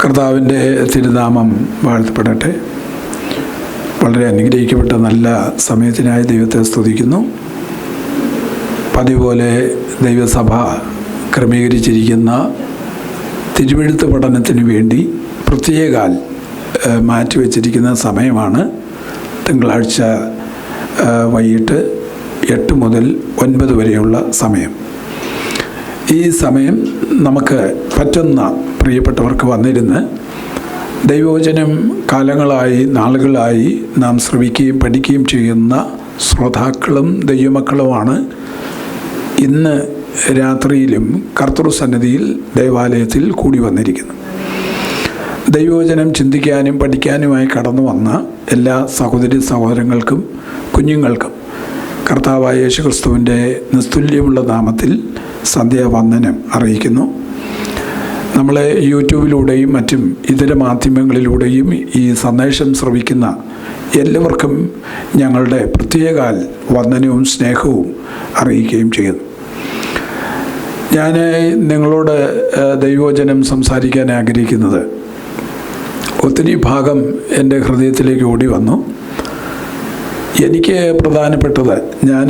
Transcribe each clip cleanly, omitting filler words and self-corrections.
കർത്താവിൻ്റെ തിരുനാമം വാഴ്ത്തപ്പെടട്ടെ. വളരെ അനുഗ്രഹിക്കപ്പെട്ട നല്ല സമയത്തിനായി ദൈവത്തെ സ്തുതിക്കുന്നു. പതിപോലെ ദൈവസഭ ക്രമീകരിച്ചിരിക്കുന്ന തിരുവെഴുത്ത് പഠനത്തിന് വേണ്ടി പ്രത്യേകാൽ മാറ്റിവെച്ചിരിക്കുന്ന സമയമാണ് തിങ്കളാഴ്ച വൈകിട്ട് 8 മുതൽ 9 വരെയുള്ള സമയം. ഈ സമയം നമുക്ക് പറ്റുന്ന പ്രിയപ്പെട്ടവർക്ക് വന്നിരുന്ന് ദൈവവചനം കാലങ്ങളായി നാളുകളായി നാം ശ്രവിക്കുകയും പഠിക്കുകയും ചെയ്യുന്ന ശ്രോതാക്കളും ദൈവമക്കളുമാണ് ഇന്ന് രാത്രിയിലും കർത്തൃസന്നിധിയിൽ ദേവാലയത്തിൽ കൂടി വന്നിരിക്കുന്നു. ദൈവവചനം ചിന്തിക്കാനും പഠിക്കാനുമായി കടന്നു വന്ന എല്ലാ സഹോദരി സഹോദരങ്ങൾക്കും കുഞ്ഞുങ്ങൾക്കും കർത്താവായ യേശുക്രിസ്തുവിൻ്റെ നിസ്തുല്യമുള്ള നാമത്തിൽ സന്ധ്യാവന്ദനം അറിയിക്കുന്നു. നമ്മളെ യൂട്യൂബിലൂടെയും മറ്റും ഇതര മാധ്യമങ്ങളിലൂടെയും ഈ സന്ദേശം ശ്രവിക്കുന്ന എല്ലാവർക്കും ഞങ്ങളുടെ പ്രത്യേകാൽ വന്ദനവും സ്നേഹവും അറിയിക്കുകയും ചെയ്യുന്നു. ഞാൻ നിങ്ങളോട് ദൈവവചനം സംസാരിക്കാൻ ആഗ്രഹിക്കുന്നത് ഒത്തിരി ഭാഗം എൻ്റെ ഹൃദയത്തിലേക്ക് ഓടി വന്നു. എനിക്ക് പ്രധാനപ്പെട്ടത്, ഞാൻ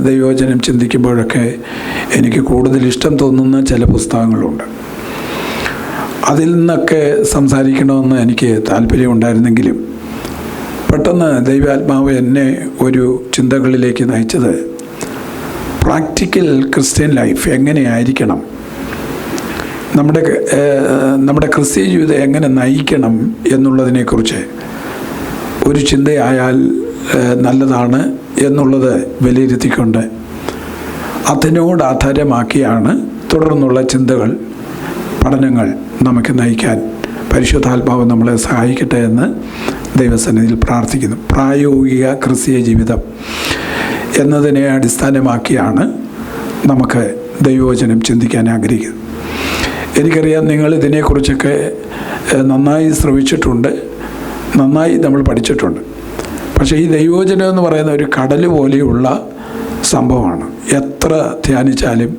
ദൈവവചനം ചിന്തിക്കുമ്പോഴൊക്കെ എനിക്ക് കൂടുതൽ ഇഷ്ടം തോന്നുന്ന ചില പുസ്തകങ്ങളുണ്ട്. അതിൽ നിന്നൊക്കെ സംസാരിക്കണമെന്ന് എനിക്ക് താല്പര്യമുണ്ടായിരുന്നെങ്കിലും പെട്ടെന്ന് ദൈവാത്മാവ് എന്നെ ഒരു ചിന്തകളിലേക്ക് നയിച്ചത് പ്രാക്ടിക്കൽ ക്രിസ്ത്യൻ ലൈഫ് എങ്ങനെയായിരിക്കണം, നമ്മുടെ ക്രിസ്തീയ ജീവിതം എങ്ങനെ നയിക്കണം എന്നുള്ളതിനെക്കുറിച്ച് ഒരു ചിന്തയായാൽ നല്ലതാണ് എന്നുള്ളത് വിലയിരുത്തിക്കൊണ്ട് അതിനോട് ആധാരമാക്കിയാണ് തുടർന്നുള്ള ചിന്തകൾ, പഠനങ്ങൾ നമുക്ക് നയിക്കാൻ പരിശുദ്ധാത്മാവ് നമ്മളെ സഹായിക്കട്ടെ എന്ന് ദൈവസന്നിധിയിൽ പ്രാർത്ഥിക്കുന്നു. പ്രായോഗിക ക്രിസ്തീയ ജീവിതം എന്നതിനെ അടിസ്ഥാനമാക്കിയാണ് നമുക്ക് ദൈവവചനം ചിന്തിക്കാൻ ആഗ്രഹിക്കുന്നത്. എനിക്കറിയാം നിങ്ങൾ ഇതിനെക്കുറിച്ചൊക്കെ നന്നായി ശ്രവിച്ചിട്ടുണ്ട്, നന്നായി നമ്മൾ പഠിച്ചിട്ടുണ്ട്. പക്ഷേ ഈ ദൈവവചനം എന്ന് പറയുന്ന ഒരു കടൽ പോലെയുള്ള സംഭവമാണ്. എത്ര ധ്യാനിച്ചാലും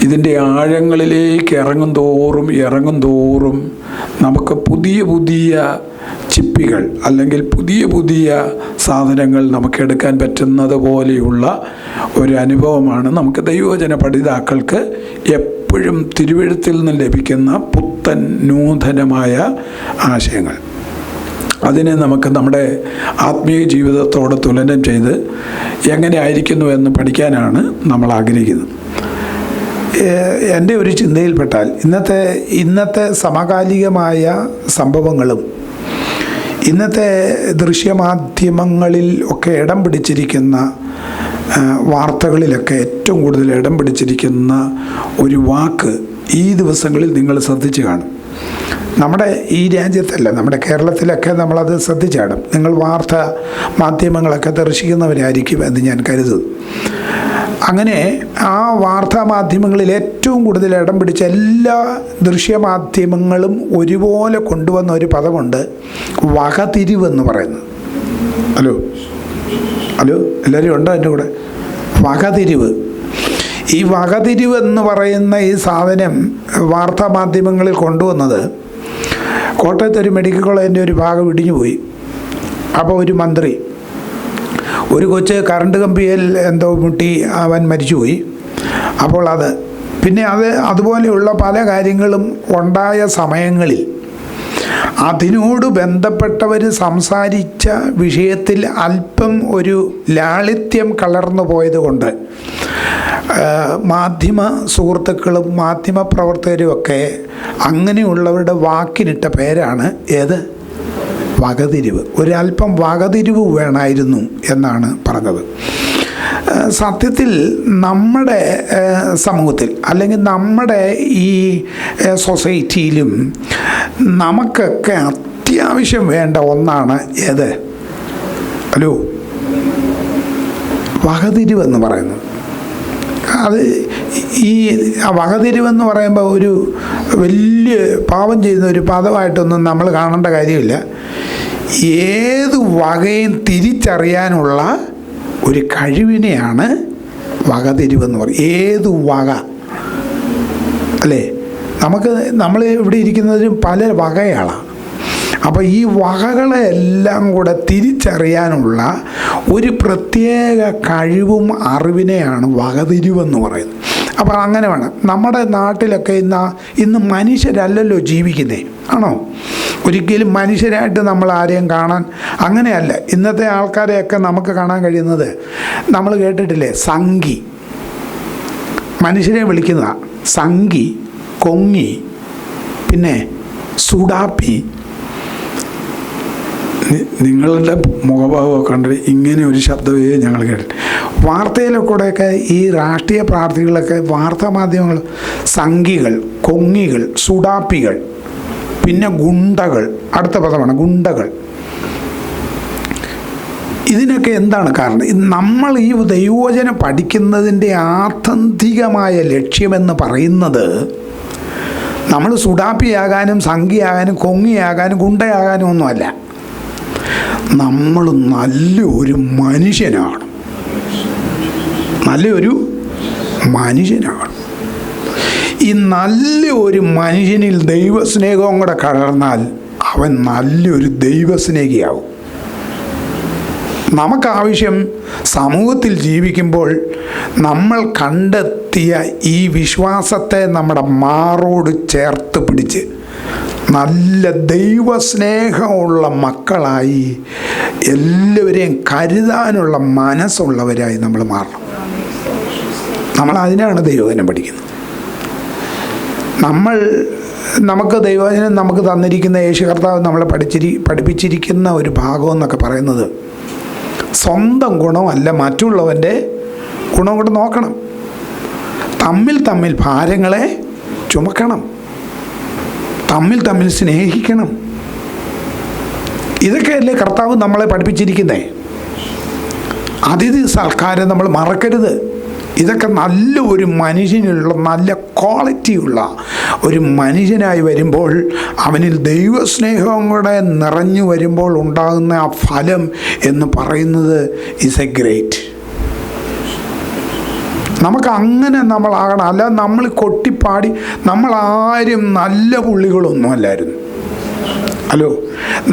ഇതിൻ്റെ ആഴങ്ങളിലേക്ക് ഇറങ്ങും തോറും നമുക്ക് പുതിയ പുതിയ ചിപ്പികൾ അല്ലെങ്കിൽ പുതിയ സാധനങ്ങൾ നമുക്ക് എടുക്കാൻ പറ്റുന്നത് പോലെയുള്ള ഒരു അനുഭവമാണ് നമുക്ക് ദൈവവചന പഠിതാക്കൾക്ക് എപ്പോഴും തിരുവെഴുത്തിൽ നിന്ന് ലഭിക്കുന്ന പുത്തൻ നൂതനമായ ആശയങ്ങൾ. അതിനെ നമുക്ക് നമ്മുടെ ആത്മീയ ജീവിതത്തോട് തുലനം ചെയ്ത് എങ്ങനെ ആയിരിക്കുന്നു എന്ന് പഠിക്കാനാണ് നമ്മൾ ആഗ്രഹിക്കുന്നത്. എൻ്റെ ഒരു ചിന്തയിൽപ്പെട്ടാൽ ഇന്നത്തെ സമകാലികമായ സംഭവങ്ങളും ഇന്നത്തെ ദൃശ്യമാധ്യമങ്ങളിൽ ഒക്കെ ഇടം പിടിച്ചിരിക്കുന്ന വാർത്തകളിലൊക്കെ ഏറ്റവും കൂടുതൽ ഇടം പിടിച്ചിരിക്കുന്ന ഒരു വാക്ക് ഈ ദിവസങ്ങളിൽ നിങ്ങൾ ശ്രദ്ധിച്ചു കാണും. നമ്മുടെ ഈ രാജ്യത്തല്ല, നമ്മുടെ കേരളത്തിലൊക്കെ നമ്മളത് ശ്രദ്ധിച്ചു കാണും. നിങ്ങൾ വാർത്താ മാധ്യമങ്ങളൊക്കെ ദർശിക്കുന്നവരായിരിക്കും എന്ന് ഞാൻ കരുതുന്നു. അങ്ങനെ ആ വാർത്താ മാധ്യമങ്ങളിൽ ഏറ്റവും കൂടുതൽ ഇടം പിടിച്ച എല്ലാ ദൃശ്യമാധ്യമങ്ങളും ഒരുപോലെ കൊണ്ടുവന്ന ഒരു പദമുണ്ട്, വകതിരിവെന്ന് പറയുന്നത്. ഹലോ എല്ലാവരും ഉണ്ടോ എൻ്റെ കൂടെ? വകതിരിവ്. ഈ വകതിരിവ് എന്ന് പറയുന്ന ഈ സാധനം വാർത്താ മാധ്യമങ്ങളിൽ കൊണ്ടുവന്നത്, കോട്ടയത്ത് ഒരു മെഡിക്കൽ കോളേജിൻ്റെ ഒരു ഭാഗം ഇടിഞ്ഞു പോയി. അപ്പോൾ ഒരു മന്ത്രി, ഒരു കൊച്ച് കറണ്ട് കമ്പിയിൽ എന്തോ മുട്ടി അവൻ മരിച്ചുപോയി. അപ്പോൾ അതുപോലെയുള്ള പല കാര്യങ്ങളും ഉണ്ടായ സമയങ്ങളിൽ അതിനോട് ബന്ധപ്പെട്ടവർ സംസാരിച്ച വിഷയത്തിൽ അല്പം ഒരു ലാളിത്യം കലർന്നു പോയതുകൊണ്ട് മാധ്യമ സുഹൃത്തുക്കളും മാധ്യമ പ്രവർത്തകരുമൊക്കെ അങ്ങനെയുള്ളവരുടെ വാക്കിനിട്ട പേരാണ് വകതിരിവ്. ഒരല്പം വകതിരിവ് വേണമായിരുന്നു എന്നാണ് പറഞ്ഞത്. സത്യത്തിൽ നമ്മുടെ സമൂഹത്തിൽ അല്ലെങ്കിൽ നമ്മുടെ ഈ സൊസൈറ്റിയിലും നമുക്കൊക്കെ അത്യാവശ്യം വേണ്ട ഒന്നാണ് വകതിരിവെന്ന് പറയുന്നത്. അത് ഈ വകതിരിവെന്ന് പറയുമ്പോൾ ഒരു വലിയ പാപം ചെയ്യുന്ന ഒരു പദമായിട്ടൊന്നും നമ്മൾ കാണേണ്ട കാര്യമില്ല. ഏത് വകയും തിരിച്ചറിയാനുള്ള ഒരു കഴിവിനെയാണ് വകതിരിവെന്ന് പറയും. ഏതു വക അല്ലേ? നമ്മൾ ഇവിടെ ഇരിക്കുന്നതിന് പല വകയാണ്. അപ്പോൾ ഈ വകകളെല്ലാം കൂടെ തിരിച്ചറിയാനുള്ള ഒരു പ്രത്യേക കഴിവും അറിവിനെയാണ് വകതിരിവെന്ന് പറയുന്നത്. അപ്പോൾ അങ്ങനെ വേണം. നമ്മുടെ നാട്ടിലൊക്കെ ഇന്ന് മനുഷ്യരല്ലല്ലോ ജീവിക്കുന്നേ, ആണോ? ഒരിക്കലും മനുഷ്യരായിട്ട് നമ്മൾ ആരെയും കാണാൻ അങ്ങനെയല്ല. ഇന്നത്തെ ആൾക്കാരെയൊക്കെ നമുക്ക് കാണാൻ കഴിയുന്നത്, നമ്മൾ കേട്ടിട്ടില്ലേ, സംഘി, മനുഷ്യരെ വിളിക്കുന്ന സംഘി, കൊങ്ങി, പിന്നെ സുഡാപ്പി. നിങ്ങളുടെ മുഖഭാവമൊക്കെ കണ്ടിട്ട് ഇങ്ങനെ ഒരു ശബ്ദമേ ഞങ്ങൾ കേട്ടിട്ട്. വാർത്തയിലൂടെയൊക്കെ ഈ രാഷ്ട്രീയ പാർട്ടികളൊക്കെ വാർത്താ മാധ്യമങ്ങൾ സംഘികൾ, കൊങ്ങികൾ, സുഡാപ്പികൾ, പിന്നെ ഗുണ്ടകൾ, അടുത്ത പദമാണ് ഗുണ്ടകൾ. ഇതിനൊക്കെ എന്താണ് കാരണം? നമ്മൾ ഈ ദൈവവചനം പഠിക്കുന്നതിൻ്റെ ആത്യന്തികമായ ലക്ഷ്യമെന്ന് പറയുന്നത് നമ്മൾ സുഡാപ്പിയാകാനും സംഘിയാകാനും കൊങ്ങിയാകാനും ഗുണ്ടയാകാനും ഒന്നുമല്ല. നമ്മൾ നല്ലൊരു മനുഷ്യനാണ്, നല്ലൊരു മനുഷ്യനാണ്. ഈ നല്ലൊരു മനുഷ്യനിൽ ദൈവസ്നേഹവും കൂടെ കലർന്നാൽ അവൻ നല്ലൊരു ദൈവസ്നേഹിയാവും. നമുക്കാവശ്യം സമൂഹത്തിൽ ജീവിക്കുമ്പോൾ നമ്മൾ കണ്ടെത്തിയ ഈ വിശ്വാസത്തെ നമ്മുടെ മാറോട് ചേർത്ത് പിടിച്ച് നല്ല ദൈവസ്നേഹമുള്ള മക്കളായി എല്ലാവരെയും കരുതാനുള്ള മനസ്സുള്ളവരായി നമ്മൾ മാറണം. നമ്മൾ അതിനാണ് ദൈവവചനം പഠിക്കുന്നത്. നമുക്ക് ദൈവവചനം നമുക്ക് തന്നിരിക്കുന്ന യേശു കർത്താവ് നമ്മളെ പഠിപ്പിച്ചിരിക്കുന്ന ഒരു ഭാഗം എന്നൊക്കെ പറയുന്നത് സ്വന്തം ഗുണമല്ല, മറ്റുള്ളവൻ്റെ ഗുണം കൂടെ നോക്കണം. തമ്മിൽ ഭാരങ്ങളെ ചുമക്കണം, തമ്മിൽ സ്നേഹിക്കണം. ഇതൊക്കെയല്ലേ കർത്താവ് നമ്മളെ പഠിപ്പിച്ചിരിക്കുന്നേ. അതിഥി സൽക്കാരം നമ്മൾ മറക്കരുത്. ഇതൊക്കെ നല്ല ഒരു മനുഷ്യനുള്ള നല്ല ക്വാളിറ്റിയുള്ള ഒരു മനുഷ്യനായി വരുമ്പോൾ, അവനിൽ ദൈവസ്നേഹം കൂടെ നിറഞ്ഞു വരുമ്പോൾ ഉണ്ടാകുന്ന ആ ഫലം എന്ന് പറയുന്നത് ഈസ് എ ഗ്രേറ്റ്. നമുക്ക് അങ്ങനെ നമ്മളാകണം. അല്ല നമ്മൾ കൊട്ടിപ്പാടി, നമ്മളാരും നല്ല പുള്ളികളൊന്നും അല്ലായിരുന്നു. ഹലോ,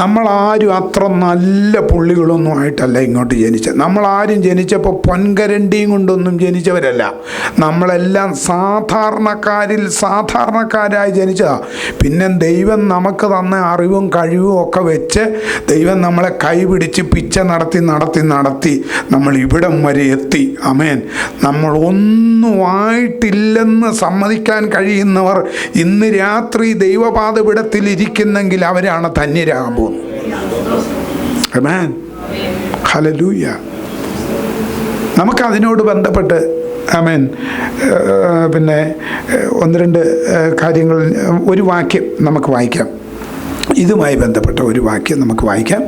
നമ്മളാരും അത്ര നല്ല പുള്ളികളൊന്നും ആയിട്ടല്ല ഇങ്ങോട്ട് ജനിച്ചത്. നമ്മളാരും ജനിച്ചപ്പോൾ പൊൻകരണ്ടിയും കൊണ്ടൊന്നും ജനിച്ചവരല്ല. നമ്മളെല്ലാം സാധാരണക്കാരായി ജനിച്ചതാണ്. പിന്നെ ദൈവം നമുക്ക് തന്ന അറിവും കഴിവും ഒക്കെ വെച്ച് ദൈവം നമ്മളെ കൈപിടിച്ച് പിച്ച നടത്തി നമ്മൾ ഇവിടം വരെ എത്തി. ആമേൻ. നമ്മൾ ഒന്നുമായിട്ടില്ലെന്ന് സമ്മതിക്കാൻ കഴിയുന്നവർ ഇന്ന് രാത്രി ദൈവപാദപീഠത്തിൽ ഇരിക്കുന്നെങ്കിൽ അവരാണ് ധന്യരാകാൻ പോകുന്നത്. ആമേൻ. ഹല്ലേലൂയ. നമുക്കതിനോട് ബന്ധപ്പെട്ട് ആമേൻ പിന്നെ ഒന്ന് രണ്ട് കാര്യങ്ങൾ, ഒരു വാക്യം നമുക്ക് വായിക്കാം. ഇതുമായി ബന്ധപ്പെട്ട ഒരു വാക്യം നമുക്ക് വായിക്കാം.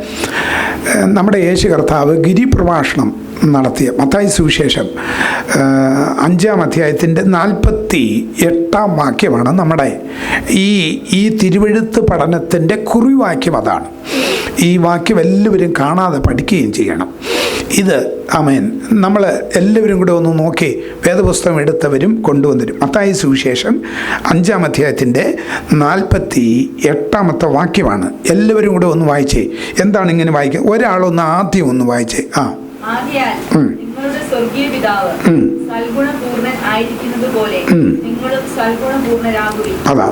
നമ്മുടെ യേശു കർത്താവ് ഗിരിപ്രഭാഷണം നടത്തിയ മത്തായി സുവിശേഷം 5-ാം അധ്യായത്തിൻ്റെ 48-ാം വാക്യമാണ് നമ്മുടെ ഈ തിരുവെഴുത്ത് പഠനത്തിൻ്റെ കുറിവാക്യം. അതാണ് ഈ വാക്യം. എല്ലാവരും കാണാതെ പഠിക്കുകയും ചെയ്യണം. ഇത് ആമേൻ നമ്മൾ എല്ലാവരും കൂടെ ഒന്ന് നോക്കി വേദപുസ്തകം എടുത്തവരും കൊണ്ടുവന്നരും. മത്തായി സുവിശേഷം 5-ാം അധ്യായത്തിൻ്റെ 48-ാമത്തെ വാക്യമാണ്. എല്ലാവരും കൂടെ ഒന്ന് വായിച്ചേ. എന്താണ് ഇങ്ങനെ വായിക്കുക? ഒരാളൊന്ന് ആദ്യം ഒന്ന് വായിച്ചേ. നിങ്ങളുടെ സ്വർഗീയ പിതാവ് സൽഗുണപൂർണ്ണൻ ആയിരിക്കുന്നത് പോലെ നിങ്ങളും സൽഗുണപൂർണ്ണരാകുവിൻ. അതാ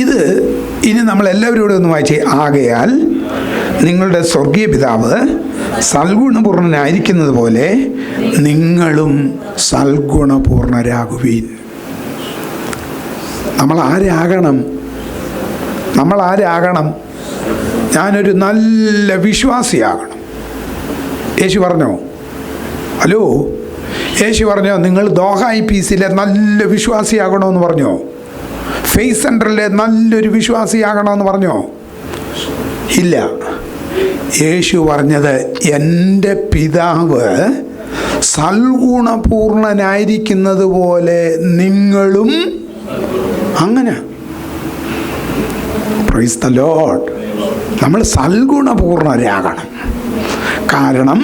ഇത്. ഇനി നമ്മൾ എല്ലാവരും കൂടെ ഒന്ന് വായിച്ചേ. ആകയാൽ നിങ്ങളുടെ സ്വർഗീയ പിതാവ് സൽഗുണപൂർണ്ണനായിരിക്കുന്നത് പോലെ നിങ്ങളും സൽഗുണപൂർണ്ണരാകുവീൻ. നമ്മൾ ആരാകണം? ഞാനൊരു നല്ല വിശ്വാസിയാകണം. യേശു പറഞ്ഞോ? ഹലോ, യേശു പറഞ്ഞോ നിങ്ങൾ ദോഹായി പീസിലെ നല്ല വിശ്വാസിയാകണമെന്ന് പറഞ്ഞോ? ഫെയ്സ് സെൻ്ററിലെ നല്ലൊരു വിശ്വാസിയാകണമെന്ന് പറഞ്ഞോ? ഇല്ല. യേശു പറഞ്ഞത് എൻ്റെ പിതാവ് സൽഗുണപൂർണ്ണനായിരിക്കുന്നത് പോലെ നിങ്ങളും അങ്ങനെ. Praise the Lord. നമ്മൾ സൽഗുണപൂർണ്ണരാകണം. കാരണം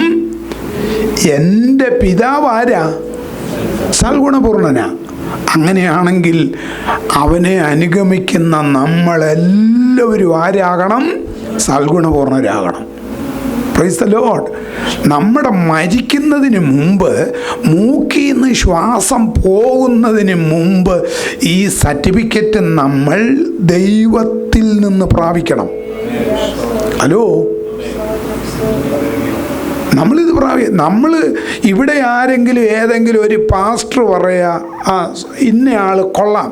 എൻ്റെ പിതാവ് ആരാ? സൽഗുണപൂർണ്ണനാ. അങ്ങനെയാണെങ്കിൽ അവനെ അനുഗമിക്കുന്ന നമ്മളെല്ലാവരും ആരാകണം? സൽഗുണപൂർണരാകണം. Praise the Lord. നമ്മുടെ മരിക്കുന്നതിന് മുമ്പ്, മൂക്കിൽ നിന്ന് ശ്വാസം പോകുന്നതിന് മുമ്പ് ഈ സർട്ടിഫിക്കറ്റ് നമ്മൾ ദൈവത്തിൽ നിന്ന് പ്രാപിക്കണം. ഹലോ, നമ്മൾ ഇവിടെ ആരെങ്കിലും ഏതെങ്കിലും ഒരു പാസ്റ്റർ പറയാ ഇന്നയാൾ കൊള്ളാം,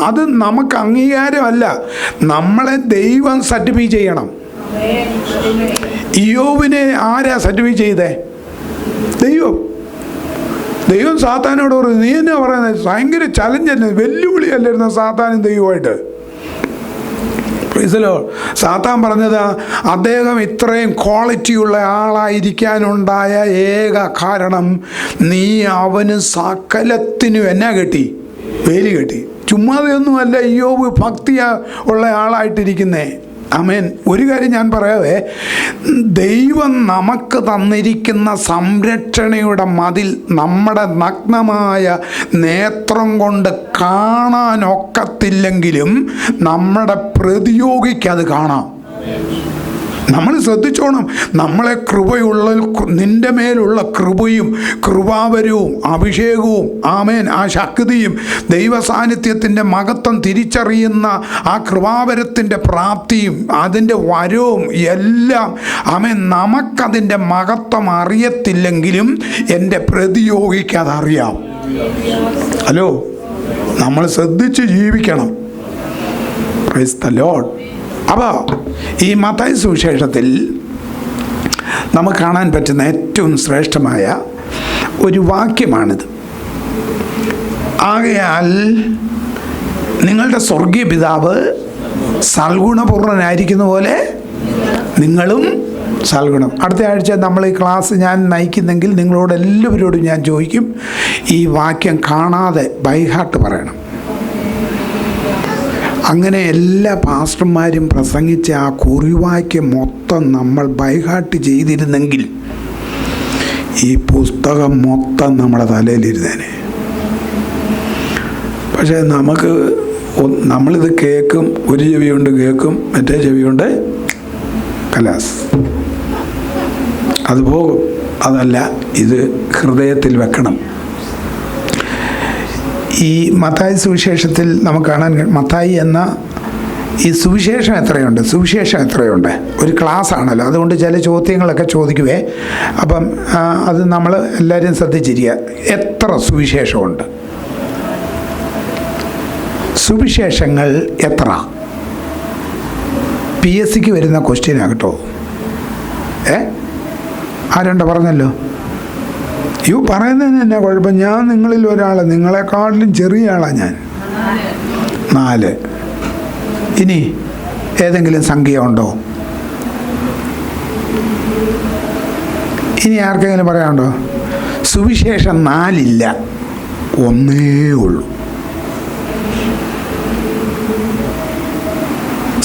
അത് നമുക്ക് അംഗീകാരമല്ല. നമ്മളെ ദൈവം സർട്ടിഫൈ ചെയ്യണം. ഇയ്യോബിനെ ആരാ സർട്ടിഫൈ ചെയ്തേ? ദൈവം സാത്താനോട് പറഞ്ഞു, നീ എന്നാ പറയുന്നത്? ഭയങ്കര ചലഞ്ചല്ലേ, വെല്ലുവിളിയല്ലായിരുന്നു സാത്താനും ദൈവമായിട്ട്. സാത്താൻ പറഞ്ഞത് അദ്ദേഹം ഇത്രയും ക്വാളിറ്റിയുള്ള ആളായിരിക്കാനുണ്ടായ ഏക കാരണം നീ അവന് സകലത്തിനും എന്നാ കെട്ടി? വേലി കെട്ടി. ചുമ്മാതെയൊന്നുമല്ല ഇയ്യോബ് ഭക്തിയ ഉള്ള ആളായിട്ടിരിക്കുന്നേ. ആമേൻ. ഒരു കാര്യം ഞാൻ പറയാവേ, ദൈവം നമുക്ക് തന്നിരിക്കുന്ന സംരക്ഷണയുടെ മതിൽ നമ്മുടെ നഗ്നമായ നേത്രം കൊണ്ട് കാണാനൊക്കത്തില്ലെങ്കിലും നമ്മുടെ പ്രതിയോഗിക്ക് അത് കാണാം. നമ്മൾ ശ്രദ്ധിച്ചോണം. നമ്മളെ കൃപയുള്ള, നിന്റെ മേലുള്ള കൃപയും കൃപാവരവും അഭിഷേകവും, ആമേൻ, ആ ശക്തിയും ദൈവ സാന്നിധ്യത്തിൻ്റെ മഹത്വം തിരിച്ചറിയുന്ന ആ കൃപാവരത്തിൻ്റെ പ്രാപ്തിയും അതിൻ്റെ വരവും എല്ലാം, ആമേൻ, നമുക്കതിൻ്റെ മഹത്വം അറിയത്തില്ലെങ്കിലും എൻ്റെ പ്രതിയോഗിക്ക് അതറിയാം. ഹലോ, നമ്മൾ ശ്രദ്ധിച്ച് ജീവിക്കണം. Price the Lord. അപ്പോൾ ഈ മത്തായി സുവിശേഷത്തിൽ നമുക്ക് കാണാൻ പറ്റുന്ന ഏറ്റവും ശ്രേഷ്ഠമായ ഒരു വാക്യമാണിത്. ആകയാൽ നിങ്ങളുടെ സ്വർഗീയ പിതാവ് സൽഗുണപൂർണ്ണനായിരിക്കുന്ന പോലെ നിങ്ങളും സൽഗുണം. അടുത്ത ആഴ്ച നമ്മൾ ഈ ക്ലാസ് ഞാൻ നയിക്കുന്നെങ്കിൽ നിങ്ങളോട് എല്ലാവരോടും ഞാൻ ചോദിക്കും, ഈ വാക്യം കാണാതെ ബൈഹാർട്ട് പറയണം. അങ്ങനെ എല്ലാ പാസ്റ്റർമാരും പ്രസംഗിച്ച ആ കുറിവാക്യം മൊത്തം നമ്മൾ ബൈഹാർട്ട് ചെയ്തിരുന്നെങ്കിൽ ഈ പുസ്തകം മൊത്തം നമ്മുടെ തലയിലിരുന്നേനെ. പക്ഷേ നമ്മളിത് കേൾക്കും, ഒരു ചെവി കൊണ്ട് കേൾക്കും, മറ്റേ ചെവി കൊണ്ട് കലാസ്, അത് പോകും. അതല്ല, ഇത് ഹൃദയത്തിൽ വെക്കണം. ഈ മത്തായി സുവിശേഷത്തിൽ നമുക്ക് കാണാൻ, മത്തായി എന്ന ഈ സുവിശേഷം എത്രയുണ്ട്? ഒരു ക്ലാസ് ആണല്ലോ, അതുകൊണ്ട് ചില ചോദ്യങ്ങളൊക്കെ ചോദിക്കുവേ. അപ്പം അത് നമ്മൾ എല്ലാവരും ശ്രദ്ധിച്ചിരിക്കുക. എത്ര സുവിശേഷമുണ്ട്? സുവിശേഷങ്ങൾ എത്ര? PSCക്ക് വരുന്ന ക്വസ്റ്റ്യനാണ് കേട്ടോ. ആരുണ്ട് പറഞ്ഞല്ലോ? പറയുന്നതിന് എന്നാ കുഴപ്പം? ഞാൻ നിങ്ങളിൽ ഒരാൾ, നിങ്ങളെക്കാട്ടിലും ചെറിയ ആളാണ് ഞാൻ. 4. ഇനി ഏതെങ്കിലും സംഖ്യ ഉണ്ടോ? ഇനി ആർക്കെങ്കിലും പറയാനുണ്ടോ? സുവിശേഷം 4 ഇല്ല, 1 ഉള്ളൂ.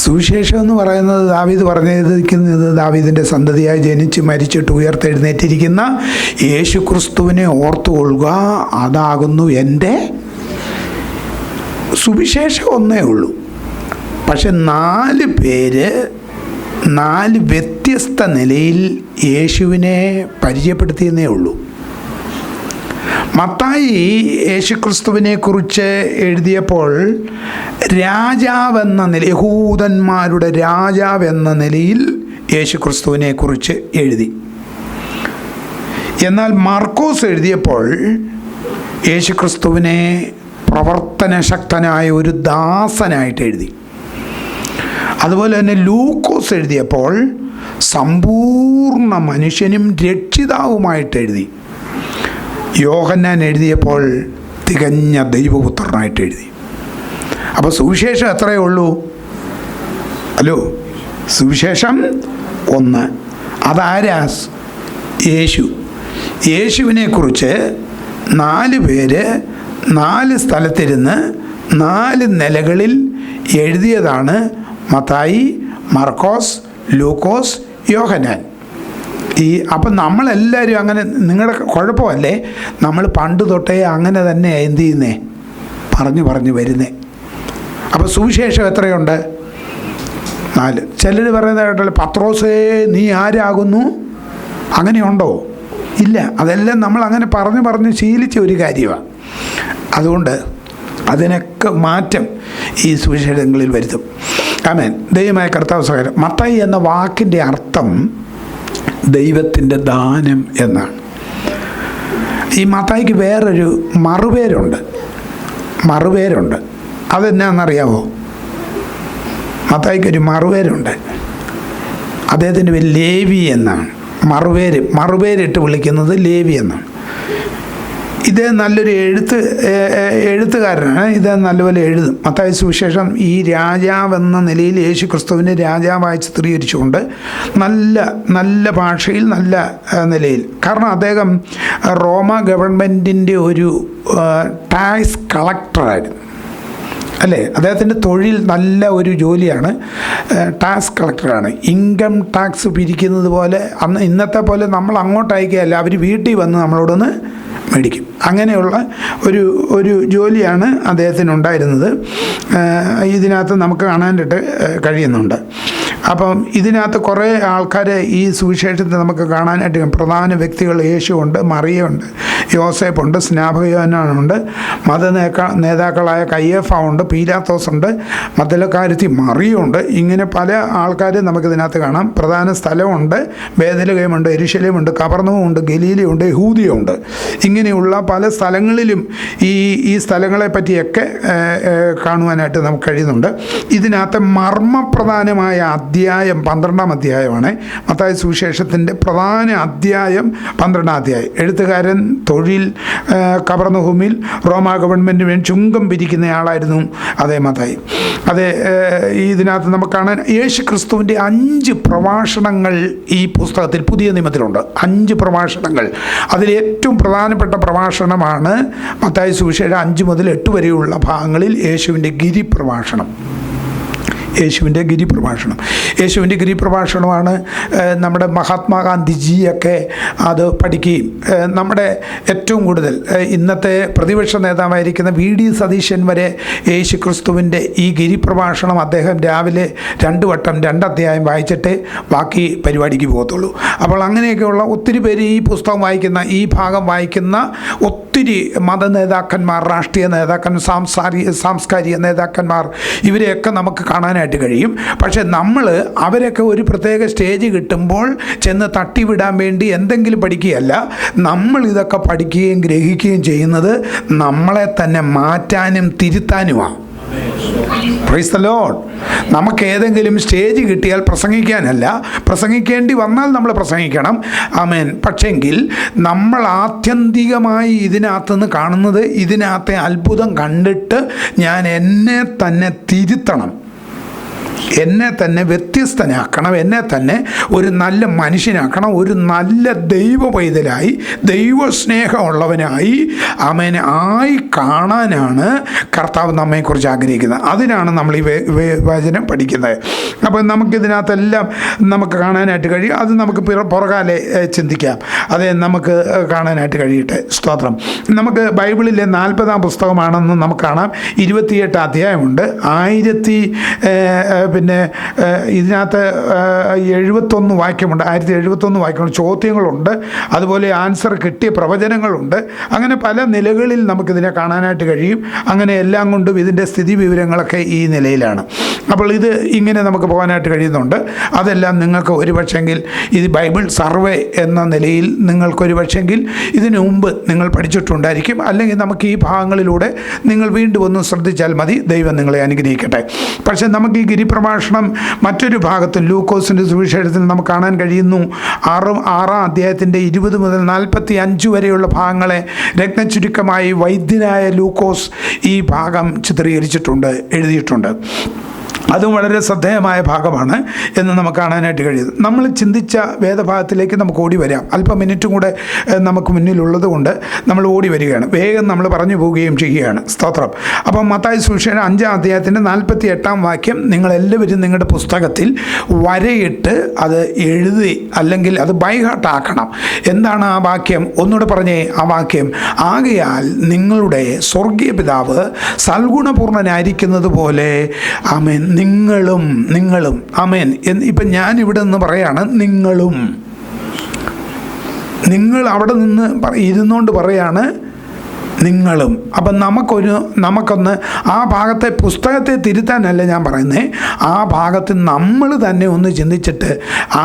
സുവിശേഷം എന്ന് പറയുന്നത് ദാവീദ് പറഞ്ഞിരിക്കുന്നത്, ദാവീദിൻ്റെ സന്തതിയായി ജനിച്ച് മരിച്ചിട്ട് ഉയർത്തെഴുന്നേറ്റിരിക്കുന്ന യേശു ക്രിസ്തുവിനെ ഓർത്തുകൊള്ളുക, അതാകുന്നു എൻ്റെ സുവിശേഷം. 1 ഉള്ളൂ. പക്ഷെ 4 പേര് 4 വ്യത്യസ്ത നിലയിൽ യേശുവിനെ പരിചയപ്പെടുത്തിയെന്നേ ഉള്ളൂ. മത്തായി യേശുക്രിസ്തുവിനെ കുറിച്ച് എഴുതിയപ്പോൾ രാജാവെന്ന നില, യഹൂദന്മാരുടെ രാജാവെന്ന നിലയിൽ യേശുക്രിസ്തുവിനെ കുറിച്ച് എഴുതി. എന്നാൽ മർക്കോസ് എഴുതിയപ്പോൾ യേശുക്രിസ്തുവിനെ പ്രവർത്തനശക്തനായ ഒരു ദാസനായിട്ട് എഴുതി. അതുപോലെ തന്നെ ലൂക്കോസ് എഴുതിയപ്പോൾ സമ്പൂർണ്ണ മനുഷ്യനും രക്ഷിതാവുമായിട്ട് എഴുതി. യോഹന്നാൻ എഴുതിയപ്പോൾ തികഞ്ഞ ദൈവപുത്രനായിട്ട് എഴുതി. അപ്പോൾ സുവിശേഷം എത്രയേ ഉള്ളൂ? ഹലോ, സുവിശേഷം 1. അതാരാ? യേശുവിനെ കുറിച്ച് 4 പേര് 4 സ്ഥലത്തിരുന്ന് 4 നിലകളിൽ എഴുതിയതാണ് മത്തായി, മർക്കോസ്, ലൂക്കോസ്, യോഹന്നാൻ. അപ്പം നമ്മളെല്ലാവരും അങ്ങനെ, നിങ്ങളുടെ കുഴപ്പമല്ലേ, നമ്മൾ പണ്ട് തൊട്ടേ അങ്ങനെ തന്നെ എന്ത് ചെയ്യുന്നേ, പറഞ്ഞു വരുന്നേ. അപ്പോൾ സുവിശേഷം എത്രയുണ്ട്? 4. ചിലർ പറയുന്നതായിട്ടല്ലേ, പത്രോസേ നീ ആരാകുന്നു, അങ്ങനെയുണ്ടോ? ഇല്ല. അതെല്ലാം നമ്മൾ അങ്ങനെ പറഞ്ഞ് ശീലിച്ച ഒരു കാര്യമാണ്. അതുകൊണ്ട് അതിനൊക്കെ മാറ്റം ഈ സുവിശേഷങ്ങളിൽ വരുത്തും. ആമേൻ. ദൈവമായ കർത്താവ് സഹോദരൻ, മത്തായി എന്ന വാക്കിൻ്റെ അർത്ഥം ദൈവത്തിൻ്റെ ദാനം എന്നാണ്. ഈ മത്തായിക്ക് വേറൊരു മറുപേരുണ്ട്. അതെന്നാണെന്നറിയാമോ? മത്തായിക്കൊരു മറുപേരുണ്ട്. അദ്ദേഹത്തിൻ്റെ പേര് ലേവി എന്നാണ്. മറുപേരിട്ട് വിളിക്കുന്നത് ലേവി എന്നാണ്. ഇദ്ദേഹം നല്ലൊരു എഴുത്തുകാരനാണ്. ഇദ്ദേഹം നല്ലപോലെ എഴുതും. മത്തായി സുവിശേഷം ഈ രാജാവെന്ന നിലയിൽ യേശു ക്രിസ്തുവിനെ രാജാവായി ചിത്രീകരിച്ചുകൊണ്ട് നല്ല ഭാഷയിൽ, നല്ല നിലയിൽ. കാരണം അദ്ദേഹം റോമ ഗവൺമെൻറ്റിൻ്റെ ഒരു ടാക്സ് കളക്ടറായിരുന്നു, അല്ലേ? അദ്ദേഹത്തിൻ്റെ തൊഴിൽ നല്ല ഒരു ജോലിയാണ്, ടാക്സ് കളക്ടറാണ്. ഇൻകം ടാക്സ് പിരിക്കുന്നത് പോലെ, ഇന്നത്തെ പോലെ നമ്മൾ അങ്ങോട്ട് അയക്കുകയല്ല, അവർ വീട്ടിൽ വന്ന് നമ്മളോടൊന്ന് മേടിക്കും. അങ്ങനെയുള്ള ഒരു ജോലിയാണ് അദ്ദേഹത്തിനുണ്ടായിരുന്നത്. ഇതിനകത്ത് നമുക്ക് കാണാനായിട്ട് കഴിയുന്നുണ്ട്. അപ്പം ഇതിനകത്ത് കുറേ ആൾക്കാരെ ഈ സുവിശേഷത്തിൽ നമുക്ക് കാണാനായിട്ട്, പ്രധാന വ്യക്തികൾ യേശുവുണ്ട്, മറിയുണ്ട്, യോസേപ്പുണ്ട്, സ്നാപകയോഹന്നാനുണ്ട്, നേതാക്കളായ കയ്യഫാവുണ്ട്, പീലാത്തോസുണ്ട്, മഗ്ദലക്കാരത്തി മറിയുണ്ട്. ഇങ്ങനെ പല ആൾക്കാരെ നമുക്കിതിനകത്ത് കാണാം. പ്രധാന സ്ഥലമുണ്ട്, ബേഥലഹേമുണ്ട്, യെരൂശലേമുണ്ട്, കപർന്നഹൂമുണ്ട്, ഗലീലയുണ്ട്, യഹൂദിയുണ്ട്. ഇങ്ങനെയുള്ള പല സ്ഥലങ്ങളിലും ഈ സ്ഥലങ്ങളെ പറ്റിയൊക്കെ കാണുവാനായിട്ട് നമുക്ക് കഴിയുന്നുണ്ട്. ഇതിനകത്ത് മർമ്മപ്രധാനമായ അധ്യായം 12-ാം അധ്യായമാണ്. മത്തായി സുവിശേഷത്തിൻ്റെ പ്രധാന അധ്യായം 12-ാം അധ്യായം. എഴുത്തുകാരൻ തൊഴിൽ കപർന്നഹൂമിൽ റോമാ ഗവൺമെൻറ്റിന് വേണ്ടി ചുങ്കം പിരിക്കുന്നയാളായിരുന്നു മത്തായി. ഇതിനകത്ത് നമുക്ക് കാണാൻ യേശു ക്രിസ്തുവിൻ്റെ 5 പ്രഭാഷണങ്ങൾ ഈ പുസ്തകത്തിൽ, പുതിയ നിയമത്തിലുണ്ട്. 5 പ്രഭാഷണങ്ങൾ. അതിലേറ്റവും പ്രധാനപ്പെട്ട പ്രഭാഷണമാണ് മത്തായി സുവിശേഷം 5 മുതൽ 8 വരെയുള്ള ഭാഗങ്ങളിൽ യേശുവിൻ്റെ ഗിരിപ്രഭാഷണം. യേശുവിൻ്റെ ഗിരിപ്രഭാഷണമാണ് നമ്മുടെ മഹാത്മാഗാന്ധിജിയൊക്കെ അത് പഠിക്കുകയും, നമ്മുടെ ഏറ്റവും കൂടുതൽ ഇന്നത്തെ പ്രതിപക്ഷ നേതാവായിരിക്കുന്ന VD സതീശൻ വരെ യേശു ക്രിസ്തുവിൻ്റെ ഈ ഗിരിപ്രഭാഷണം അദ്ദേഹം രാവിലെ 2 വട്ടം 2 അധ്യായം വായിച്ചിട്ട് ബാക്കി പരിപാടിക്ക് പോകത്തുള്ളൂ. അപ്പോൾ അങ്ങനെയൊക്കെയുള്ള ഒത്തിരി പേര് ഈ പുസ്തകം വായിക്കുന്ന, ഈ ഭാഗം വായിക്കുന്ന ഒത്തിരി മത നേതാക്കന്മാർ, രാഷ്ട്രീയ നേതാക്കന്മാർ, സാംസ്കാരിക നേതാക്കന്മാർ, ഇവരെയൊക്കെ നമുക്ക് കാണാനായിട്ട് കഴിയും. പക്ഷെ നമ്മൾ അവരൊക്കെ ഒരു പ്രത്യേക സ്റ്റേജ് കിട്ടുമ്പോൾ ചെന്ന് തട്ടിവിടാൻ വേണ്ടി എന്തെങ്കിലും പഠിക്കുകയല്ല, നമ്മൾ ഇതൊക്കെ പഠിക്കുകയും ഗ്രഹിക്കുകയും ചെയ്യുന്നത് നമ്മളെ തന്നെ മാറ്റാനും തിരുത്താനുമാണ്. Price the Lord. നമുക്ക് ഏതെങ്കിലും സ്റ്റേജ് കിട്ടിയാൽ പ്രസംഗിക്കാനല്ല, പ്രസംഗിക്കേണ്ടി വന്നാൽ നമ്മൾ പ്രസംഗിക്കണം. ആമേൻ. പക്ഷെങ്കിൽ നമ്മൾ ആത്യന്തികമായി ഇതിനകത്തുനിന്ന് കാണുന്നത്, ഇതിനകത്തെ അത്ഭുതം കണ്ടിട്ട് ഞാൻ എന്നെ തന്നെ തിരുത്തണം, എന്നെ തന്നെ വ്യത്യസ്തനാക്കണം, എന്നെ തന്നെ ഒരു നല്ല മനുഷ്യനാക്കണം, ഒരു നല്ല ദൈവ പൈതലായി, ദൈവസ്നേഹമുള്ളവനായി ആയി കാണാനാണ് കർത്താവ് നമ്മെക്കുറിച്ച് ആഗ്രഹിക്കുന്നത്. അതിനാണ് നമ്മൾ ഈ വചനം പഠിക്കുന്നത്. അപ്പോൾ നമുക്കിതിനകത്തെല്ലാം നമുക്ക് കാണാനായിട്ട് കഴിയും. അത് നമുക്ക് പുറകാലെ ചിന്തിക്കാം. നമുക്ക് കാണാനായിട്ട് കഴിയട്ടെ. സ്തോത്രം. നമുക്ക് ബൈബിളിലെ 40-ാം പുസ്തകമാണെന്ന് നമുക്ക് കാണാം. 28 അധ്യായമുണ്ട്. ഇതിനകത്ത് 71 വാക്യമുണ്ട്. 1071 വാക്യമുണ്ട്. ചോദ്യങ്ങളുണ്ട്, അതുപോലെ ആൻസർ കിട്ടിയ പ്രവചനങ്ങളുണ്ട്. അങ്ങനെ പല നിലകളിൽ നമുക്കിതിനെ കാണാനായിട്ട് കഴിയും. അങ്ങനെ എല്ലാം കൊണ്ടും ഇതിൻ്റെ സ്ഥിതി വിവരങ്ങളൊക്കെ ഈ നിലയിലാണ്. അപ്പോൾ ഇത് ഇങ്ങനെ നമുക്ക് പോകാനായിട്ട് കഴിയുന്നുണ്ട്. അതെല്ലാം നിങ്ങൾക്ക് ഒരു പക്ഷെങ്കിൽ ഇത് ബൈബിൾ സർവേ എന്ന നിലയിൽ നിങ്ങൾക്കൊരു പക്ഷെങ്കിൽ ഇതിനു മുമ്പ് നിങ്ങൾ പഠിച്ചിട്ടുണ്ടായിരിക്കും. അല്ലെങ്കിൽ നമുക്ക് ഈ ഭാഗങ്ങളിലൂടെ നിങ്ങൾ വീണ്ടും ഒന്ന് ശ്രദ്ധിച്ചാൽ മതി. ദൈവം നിങ്ങളെ അനുഗ്രഹിക്കട്ടെ. പക്ഷേ നമുക്ക് ഈ ഗിരിപ്രഭാഷണം മറ്റൊരു ഭാഗത്ത് ലൂക്കോസിൻ്റെ സുവിശേഷത്തിൽ നമുക്ക് കാണാൻ കഴിയുന്നു. 6-ാം അധ്യായത്തിൻ്റെ 20 മുതൽ 45 വരെയുള്ള ഭാഗങ്ങളെ രത്നചുരുക്കമായി വൈദ്യനായ ലൂക്കോസ് ഈ ഭാഗം ചിത്രീകരിച്ചിട്ടുണ്ട്, എഴുതിയിട്ടുണ്ട്. അതും വളരെ ശ്രദ്ധേയമായ ഭാഗമാണ് എന്ന് നമുക്ക് കാണാനായിട്ട് കഴിയുന്നത്. നമ്മൾ ചിന്തിച്ച വേദഭാഗത്തിലേക്ക് നമുക്ക് ഓടി വരാം. അല്പം മിനിറ്റും കൂടെ നമുക്ക് മുന്നിലുള്ളത് കൊണ്ട് നമ്മൾ ഓടി വരികയാണ്. വേഗം നമ്മൾ പറഞ്ഞു പോവുകയും ചെയ്യുകയാണ്. സ്തോത്രം. അപ്പം മത്തായി സുവിശേഷം 5-ാം അധ്യായത്തിൻ്റെ 48-ാം വാക്യം നിങ്ങളെല്ലാവരും നിങ്ങളുടെ പുസ്തകത്തിൽ വരയിട്ട് അത് എഴുതി, അല്ലെങ്കിൽ അത് ബൈഹാർട്ടാക്കണം. എന്താണ് ആ വാക്യം? ഒന്നുകൂടെ പറഞ്ഞേ ആ വാക്യം. ആകയാൽ നിങ്ങളുടെ സ്വർഗീയ പിതാവ് സൽഗുണപൂർണനായിരിക്കുന്നത് പോലെ ആമേൻ നിങ്ങളും ആമേൻ. ഇപ്പം ഞാനിവിടെ നിന്ന് പറയാണ് നിങ്ങൾ അവിടെ നിന്ന് ഇരുന്നുകൊണ്ട് പറയാണ് നിങ്ങളും. അപ്പം നമുക്കൊന്ന് ആ ഭാഗത്തെ പുസ്തകത്തെ തിരുത്താനല്ല ഞാൻ പറയുന്നത്, ആ ഭാഗത്ത് നമ്മൾ തന്നെ ഒന്ന് ചിന്തിച്ചിട്ട്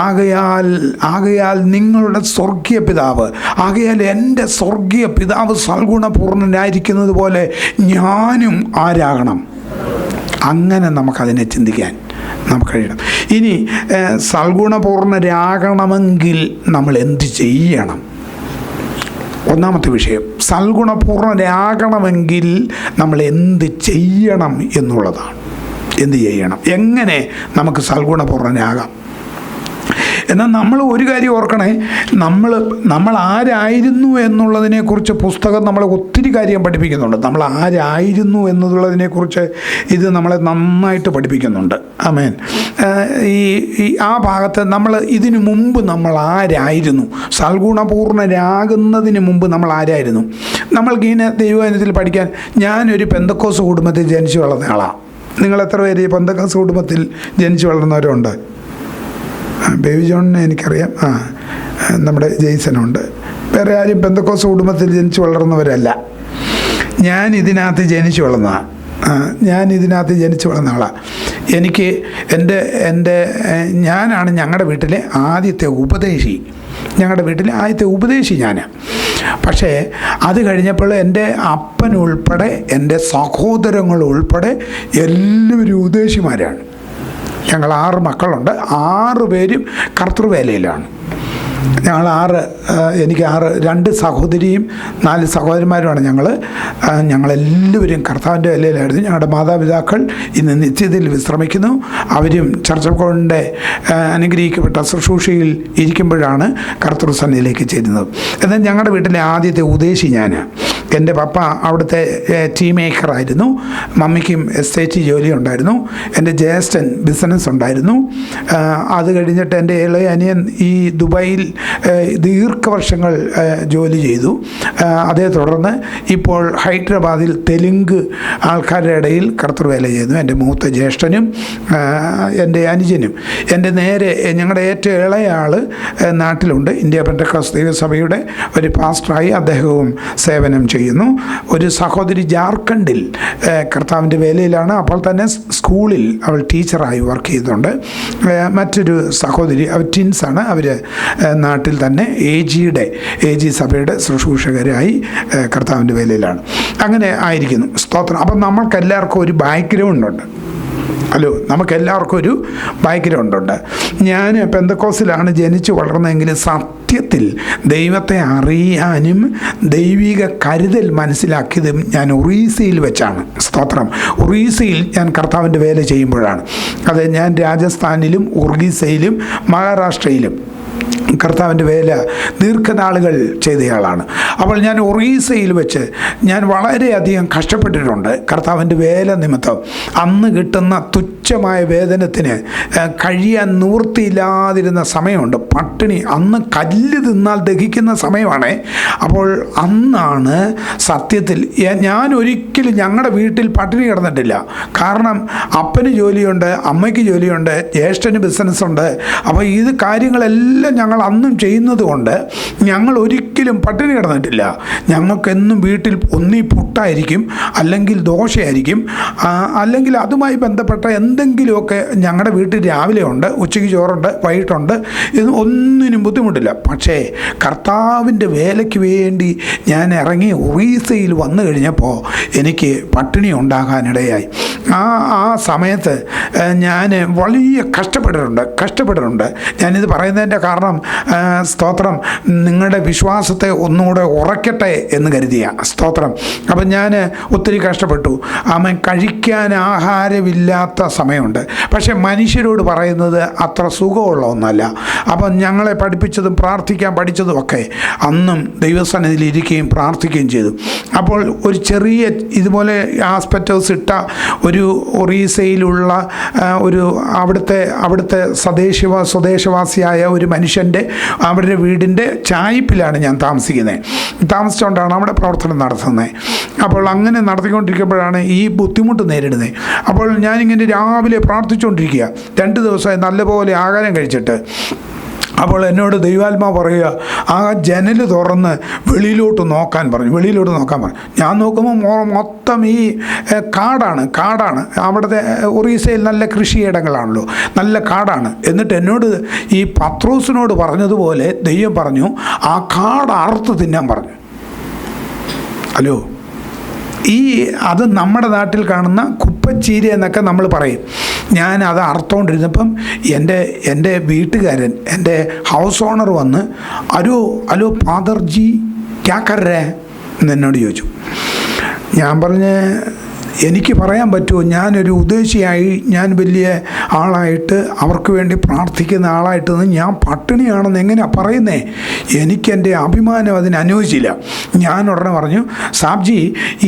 ആകയാൽ നിങ്ങളുടെ സ്വർഗീയ പിതാവ്, ആകയാൽ എൻ്റെ സ്വർഗീയ പിതാവ് സൽഗുണപൂർണനായിരിക്കുന്നത് പോലെ ഞാനും ആരാകണം. അങ്ങനെ നമുക്കതിനെ ചിന്തിക്കാൻ നമുക്ക് കഴിയണം. ഇനി സൽഗുണപൂർണരാകണമെങ്കിൽ നമ്മൾ എന്ത് ചെയ്യണം? ഒന്നാമത്തെ വിഷയം, സൽഗുണപൂർണരാകണമെങ്കിൽ നമ്മൾ എന്ത് ചെയ്യണം എന്നുള്ളതാണ്. എന്ത് ചെയ്യണം? എങ്ങനെ നമുക്ക് സൽഗുണപൂർണരാകാം? എന്നാൽ നമ്മൾ ഒരു കാര്യം ഓർക്കണേ, നമ്മൾ ആരായിരുന്നു എന്നുള്ളതിനെക്കുറിച്ച് പുസ്തകം നമ്മളെ ഒത്തിരി കാര്യം പഠിപ്പിക്കുന്നുണ്ട്. നമ്മൾ ആരായിരുന്നു എന്നുള്ളതിനെക്കുറിച്ച് ഇത് നമ്മളെ നന്നായിട്ട് പഠിപ്പിക്കുന്നുണ്ട്. ആമേൻ. ആ ഭാഗത്ത് നമ്മൾ ഇതിനു മുമ്പ് നമ്മൾ ആരായിരുന്നു, സൽഗുണപൂർണരാകുന്നതിന് മുമ്പ് നമ്മൾ ആരായിരുന്നു. നമ്മൾക്ക് ഇങ്ങനെ ദൈവവചനത്തിൽ പഠിക്കാൻ, ഞാനൊരു പെന്തക്കോസ് കുടുംബത്തിൽ ജനിച്ചു വളർന്ന ആളാണ്. നിങ്ങൾ എത്ര പേര് ഈ പെന്തക്കോസ് കുടുംബത്തിൽ ജനിച്ചു വളർന്നവരുണ്ട്? ബേബി ജോണിനെ എനിക്കറിയാം, നമ്മുടെ ജെയ്സനുണ്ട്. വേറെ ആരും പെന്തക്കോസ് കുടുംബത്തിൽ ജനിച്ചു വളർന്നവരല്ല. ഞാൻ ഇതിനകത്ത് ജനിച്ചു വളർന്ന ആളാണ്. എനിക്ക് ഞാനാണ് ഞങ്ങളുടെ വീട്ടിലെ ആദ്യത്തെ ഉപദേശി ഞാൻ. പക്ഷേ അത് കഴിഞ്ഞപ്പോൾ എൻ്റെ അപ്പനുൾപ്പെടെ എൻ്റെ സഹോദരങ്ങളുൾപ്പെടെ എല്ലാവരും ഉപദേശിമാരാണ്. ഞങ്ങൾ 6 മക്കളുണ്ട്. 6 പേരും കർത്തൃവേലയിലാണ്. എനിക്ക് 2 സഹോദരിയും 4 സഹോദരന്മാരുമാണ് ഞങ്ങളെല്ലാവരും കർത്താവിൻ്റെ വേലയിലായിരുന്നു. ഞങ്ങളുടെ മാതാപിതാക്കൾ ഇന്ന് നിത്യതയിൽ വിശ്രമിക്കുന്നു. അവരും ചർച്ച് ഓഫ് ഗോഡിൻ്റെ അനുഗ്രഹിക്കപ്പെട്ട ശുശ്രൂഷയിൽ ഇരിക്കുമ്പോഴാണ് കർത്തൃസന്നിധിയിലേക്ക് ചേരുന്നത്. എന്നാൽ ഞങ്ങളുടെ വീട്ടിലെ ആദ്യത്തെ ഉദ്ദേശി ഞാൻ. എൻ്റെ പപ്പ അവിടുത്തെ ടീ മേക്കറായിരുന്നു. മമ്മിക്കും എസ്റ്റേറ്റ് ജോലി ഉണ്ടായിരുന്നു. എൻ്റെ ജ്യേഷ്ഠൻ ബിസിനസ് ഉണ്ടായിരുന്നു. അത് കഴിഞ്ഞിട്ട് എൻ്റെ ഇളയ അനിയൻ ഈ ദുബായിൽ ദീർഘവർഷങ്ങൾ ജോലി ചെയ്തു. അതേ തുടർന്ന് ഇപ്പോൾ ഹൈദരാബാദിൽ തെലുങ്ക് ആൾക്കാരുടെ ഇടയിൽ കർത്തൃവേല ചെയ്തു. എൻ്റെ മൂത്ത ജ്യേഷ്ഠനും എൻ്റെ അനുജനും. എൻ്റെ നേരെ ഞങ്ങളുടെ ഏറ്റവും ഇളയ ആൾ നാട്ടിലുണ്ട്. ഇന്ത്യ പെന്തക്കോസ്ത് ദൈവസഭയുടെ ഒരു പാസ്റ്ററായി അദ്ദേഹവും സേവനം ചെയ്യുന്നു. ഒരു സഹോദരി ജാർഖണ്ഡിൽ കർത്താവിൻ്റെ വേലയിലാണ്. അപ്പോൾ തന്നെ സ്കൂളിൽ അവൾ ടീച്ചറായി വർക്ക് ചെയ്യുന്നുണ്ട്. മറ്റൊരു സഹോദരി, അവർ ട്വിൻസാണ്. അവർ നാട്ടിൽ തന്നെ എ ജി സഭയുടെ ശുശ്രൂഷകരായി കർത്താവിൻ്റെ വേലയിലാണ്. അങ്ങനെ ആയിരിക്കുന്നു. സ്തോത്രം. അപ്പം നമ്മൾക്കെല്ലാവർക്കും ഒരു ബാക്ക്ഗ്രൗണ്ട് ഉണ്ട്. നമുക്കെല്ലാവർക്കും ഒരു ബാക്ക്ഗ്രൗണ്ട് ഉണ്ട്. ഞാൻ പെന്തക്കോസിലാണ് ജനിച്ചു വളർന്നതെങ്കിൽ സത്യത്തിൽ ദൈവത്തെ അറിയാനും ദൈവിക കരുതൽ മനസ്സിലാക്കിയതും ഞാൻ ഒറീസയിൽ വെച്ചാണ്. സ്തോത്രം. ഒറീസയിൽ ഞാൻ കർത്താവിൻ്റെ വേല ചെയ്യുമ്പോഴാണ്. അത് ഞാൻ രാജസ്ഥാനിലും ഒറീസയിലും മഹാരാഷ്ട്രയിലും കർത്താവിൻ്റെ വേല ദീർഘനാളുകൾ ചെയ്തയാളാണ്. അപ്പോൾ ഞാൻ ഒറീസയിൽ വെച്ച് ഞാൻ വളരെയധികം കഷ്ടപ്പെട്ടിട്ടുണ്ട് കർത്താവിൻ്റെ വേല നിമിത്തം. അന്ന് കിട്ടുന്ന തുച്ഛമായ വേതനത്തിന് കഴിയാൻ നിവൃത്തിയില്ലാതിരുന്ന സമയമുണ്ട്. പട്ടിണി, അന്ന് കല്ല് തിന്നാൽ ദഹിക്കുന്ന സമയമാണ്. അപ്പോൾ അന്നാണ് സത്യത്തിൽ ഞാൻ ഒരിക്കലും ഞങ്ങളുടെ വീട്ടിൽ പട്ടിണി കിടന്നിട്ടില്ല. കാരണം അപ്പന് ജോലിയുണ്ട്, അമ്മയ്ക്ക് ജോലിയുണ്ട്, ജ്യേഷ്ഠന് ബിസിനസ്സുണ്ട്. അപ്പോൾ ഇത് കാര്യങ്ങളെല്ലാം ഞങ്ങൾ അന്നും ചെയ്യുന്നത് കൊണ്ട് ഞങ്ങൾ ഒരിക്കലും പട്ടിണി കിടന്നിട്ടില്ല. ഞങ്ങൾക്കെന്നും വീട്ടിൽ ഒന്നീ പുട്ടായിരിക്കും, അല്ലെങ്കിൽ ദോശയായിരിക്കും, അല്ലെങ്കിൽ അതുമായി ബന്ധപ്പെട്ട എന്തെങ്കിലുമൊക്കെ ഞങ്ങളുടെ വീട്ടിൽ രാവിലെ ഉണ്ട്, ഉച്ചയ്ക്ക് ചോറുണ്ട്, വൈകിട്ടുണ്ട്. ഇത് ഒന്നിനും ബുദ്ധിമുട്ടില്ല. പക്ഷേ കർത്താവിൻ്റെ വേലയ്ക്ക് വേണ്ടി ഞാൻ ഇറങ്ങി ഒറീസയിൽ വന്നു കഴിഞ്ഞപ്പോൾ എനിക്ക് പട്ടിണി ഉണ്ടാകാനിടയായി. ആ സമയത്ത് ഞാൻ വലിയ കഷ്ടപ്പെട്ടിട്ടുണ്ട്. ഞാനിത് പറയുന്നതിൻ്റെ കാരണം കാരണം സ്തോത്രം നിങ്ങളുടെ വിശ്വാസത്തെ ഒന്നുകൂടെ ഉറക്കട്ടെ എന്ന് കരുതിയ സ്തോത്രം. അപ്പം ഞാൻ ഒത്തിരി കഷ്ടപ്പെട്ടു. ആമേൻ. കഴിക്കാൻ ആഹാരമില്ലാത്ത സമയമുണ്ട്. പക്ഷെ മനുഷ്യരോട് പറയുന്നത് അത്ര സുഖമുള്ള ഒന്നല്ല. അപ്പം ഞങ്ങളെ പഠിപ്പിച്ചതും പ്രാർത്ഥിക്കാൻ പഠിച്ചതും ഒക്കെ അന്നും ദൈവസന്നിധിയിൽ ഇരിക്കുകയും പ്രാർത്ഥിക്കുകയും ചെയ്തു. അപ്പോൾ ഒരു ചെറിയ ഇതുപോലെ ആസ്പെറ്റോസ് ഇട്ട ഒരു ഒറീസയിലുള്ള ഒരു അവിടുത്തെ സ്വദേശവാസിയായ ഒരു മനുഷ്യൻ്റെ അവരുടെ വീടിൻ്റെ ചായ്പിലാണ് ഞാൻ താമസിച്ചുകൊണ്ടാണ് അവിടെ പ്രവർത്തനം നടത്തുന്നത്. അപ്പോൾ അങ്ങനെ നടത്തിക്കൊണ്ടിരിക്കുമ്പോഴാണ് ഈ ബുദ്ധിമുട്ട് നേരിടുന്നത്. അപ്പോൾ ഞാനിങ്ങനെ രാവിലെ പ്രാർത്ഥിച്ചുകൊണ്ടിരിക്കുക, 2 ദിവസമായി നല്ലപോലെ ആഹാരം കഴിച്ചിട്ട്. അപ്പോൾ എന്നോട് ദൈവാത്മാവ് പറയുക, ആ ജനൽ തുറന്ന് വെളിയിലോട്ട് നോക്കാൻ പറഞ്ഞു. ഞാൻ നോക്കുമ്പോൾ മൊത്തം ഈ കാടാണ്. അവിടുത്തെ ഒറീസയിൽ നല്ല കൃഷിയിടങ്ങളാണല്ലോ, നല്ല കാടാണ്. എന്നിട്ട് എന്നോട് ഈ പത്രോസിനോട് പറഞ്ഞതുപോലെ ദൈവം പറഞ്ഞു, ആ കാട് അറുത്ത് തിന്നാൻ പറഞ്ഞു. ഹലോ, അത് നമ്മുടെ നാട്ടിൽ കാണുന്ന കുപ്പച്ചീര എന്നൊക്കെ നമ്മൾ പറയും. ഞാൻ അത് അറുത്തോണ്ടിരുന്നപ്പം എൻ്റെ വീട്ടുകാരൻ, എൻ്റെ ഹൗസ് ഓണർ വന്ന് അലോ ഫാദർജി ക്യാ കർ രേ എന്നോട് ചോദിച്ചു. ഞാൻ പറഞ്ഞ്, എനിക്ക് പറയാൻ പറ്റുമോ, ഞാനൊരു ഉദ്ദേശിയായി, ഞാൻ വലിയ ആളായിട്ട് അവർക്ക് വേണ്ടി പ്രാർത്ഥിക്കുന്ന ആളായിട്ട് ഞാൻ പട്ടിണിയാണെന്ന് എങ്ങനെയാണ് പറയുന്നേ? എനിക്കെൻ്റെ അഭിമാനം അതിന് അനുവദിച്ചില്ല. ഞാൻ ഉടനെ പറഞ്ഞു, സാബ്ജി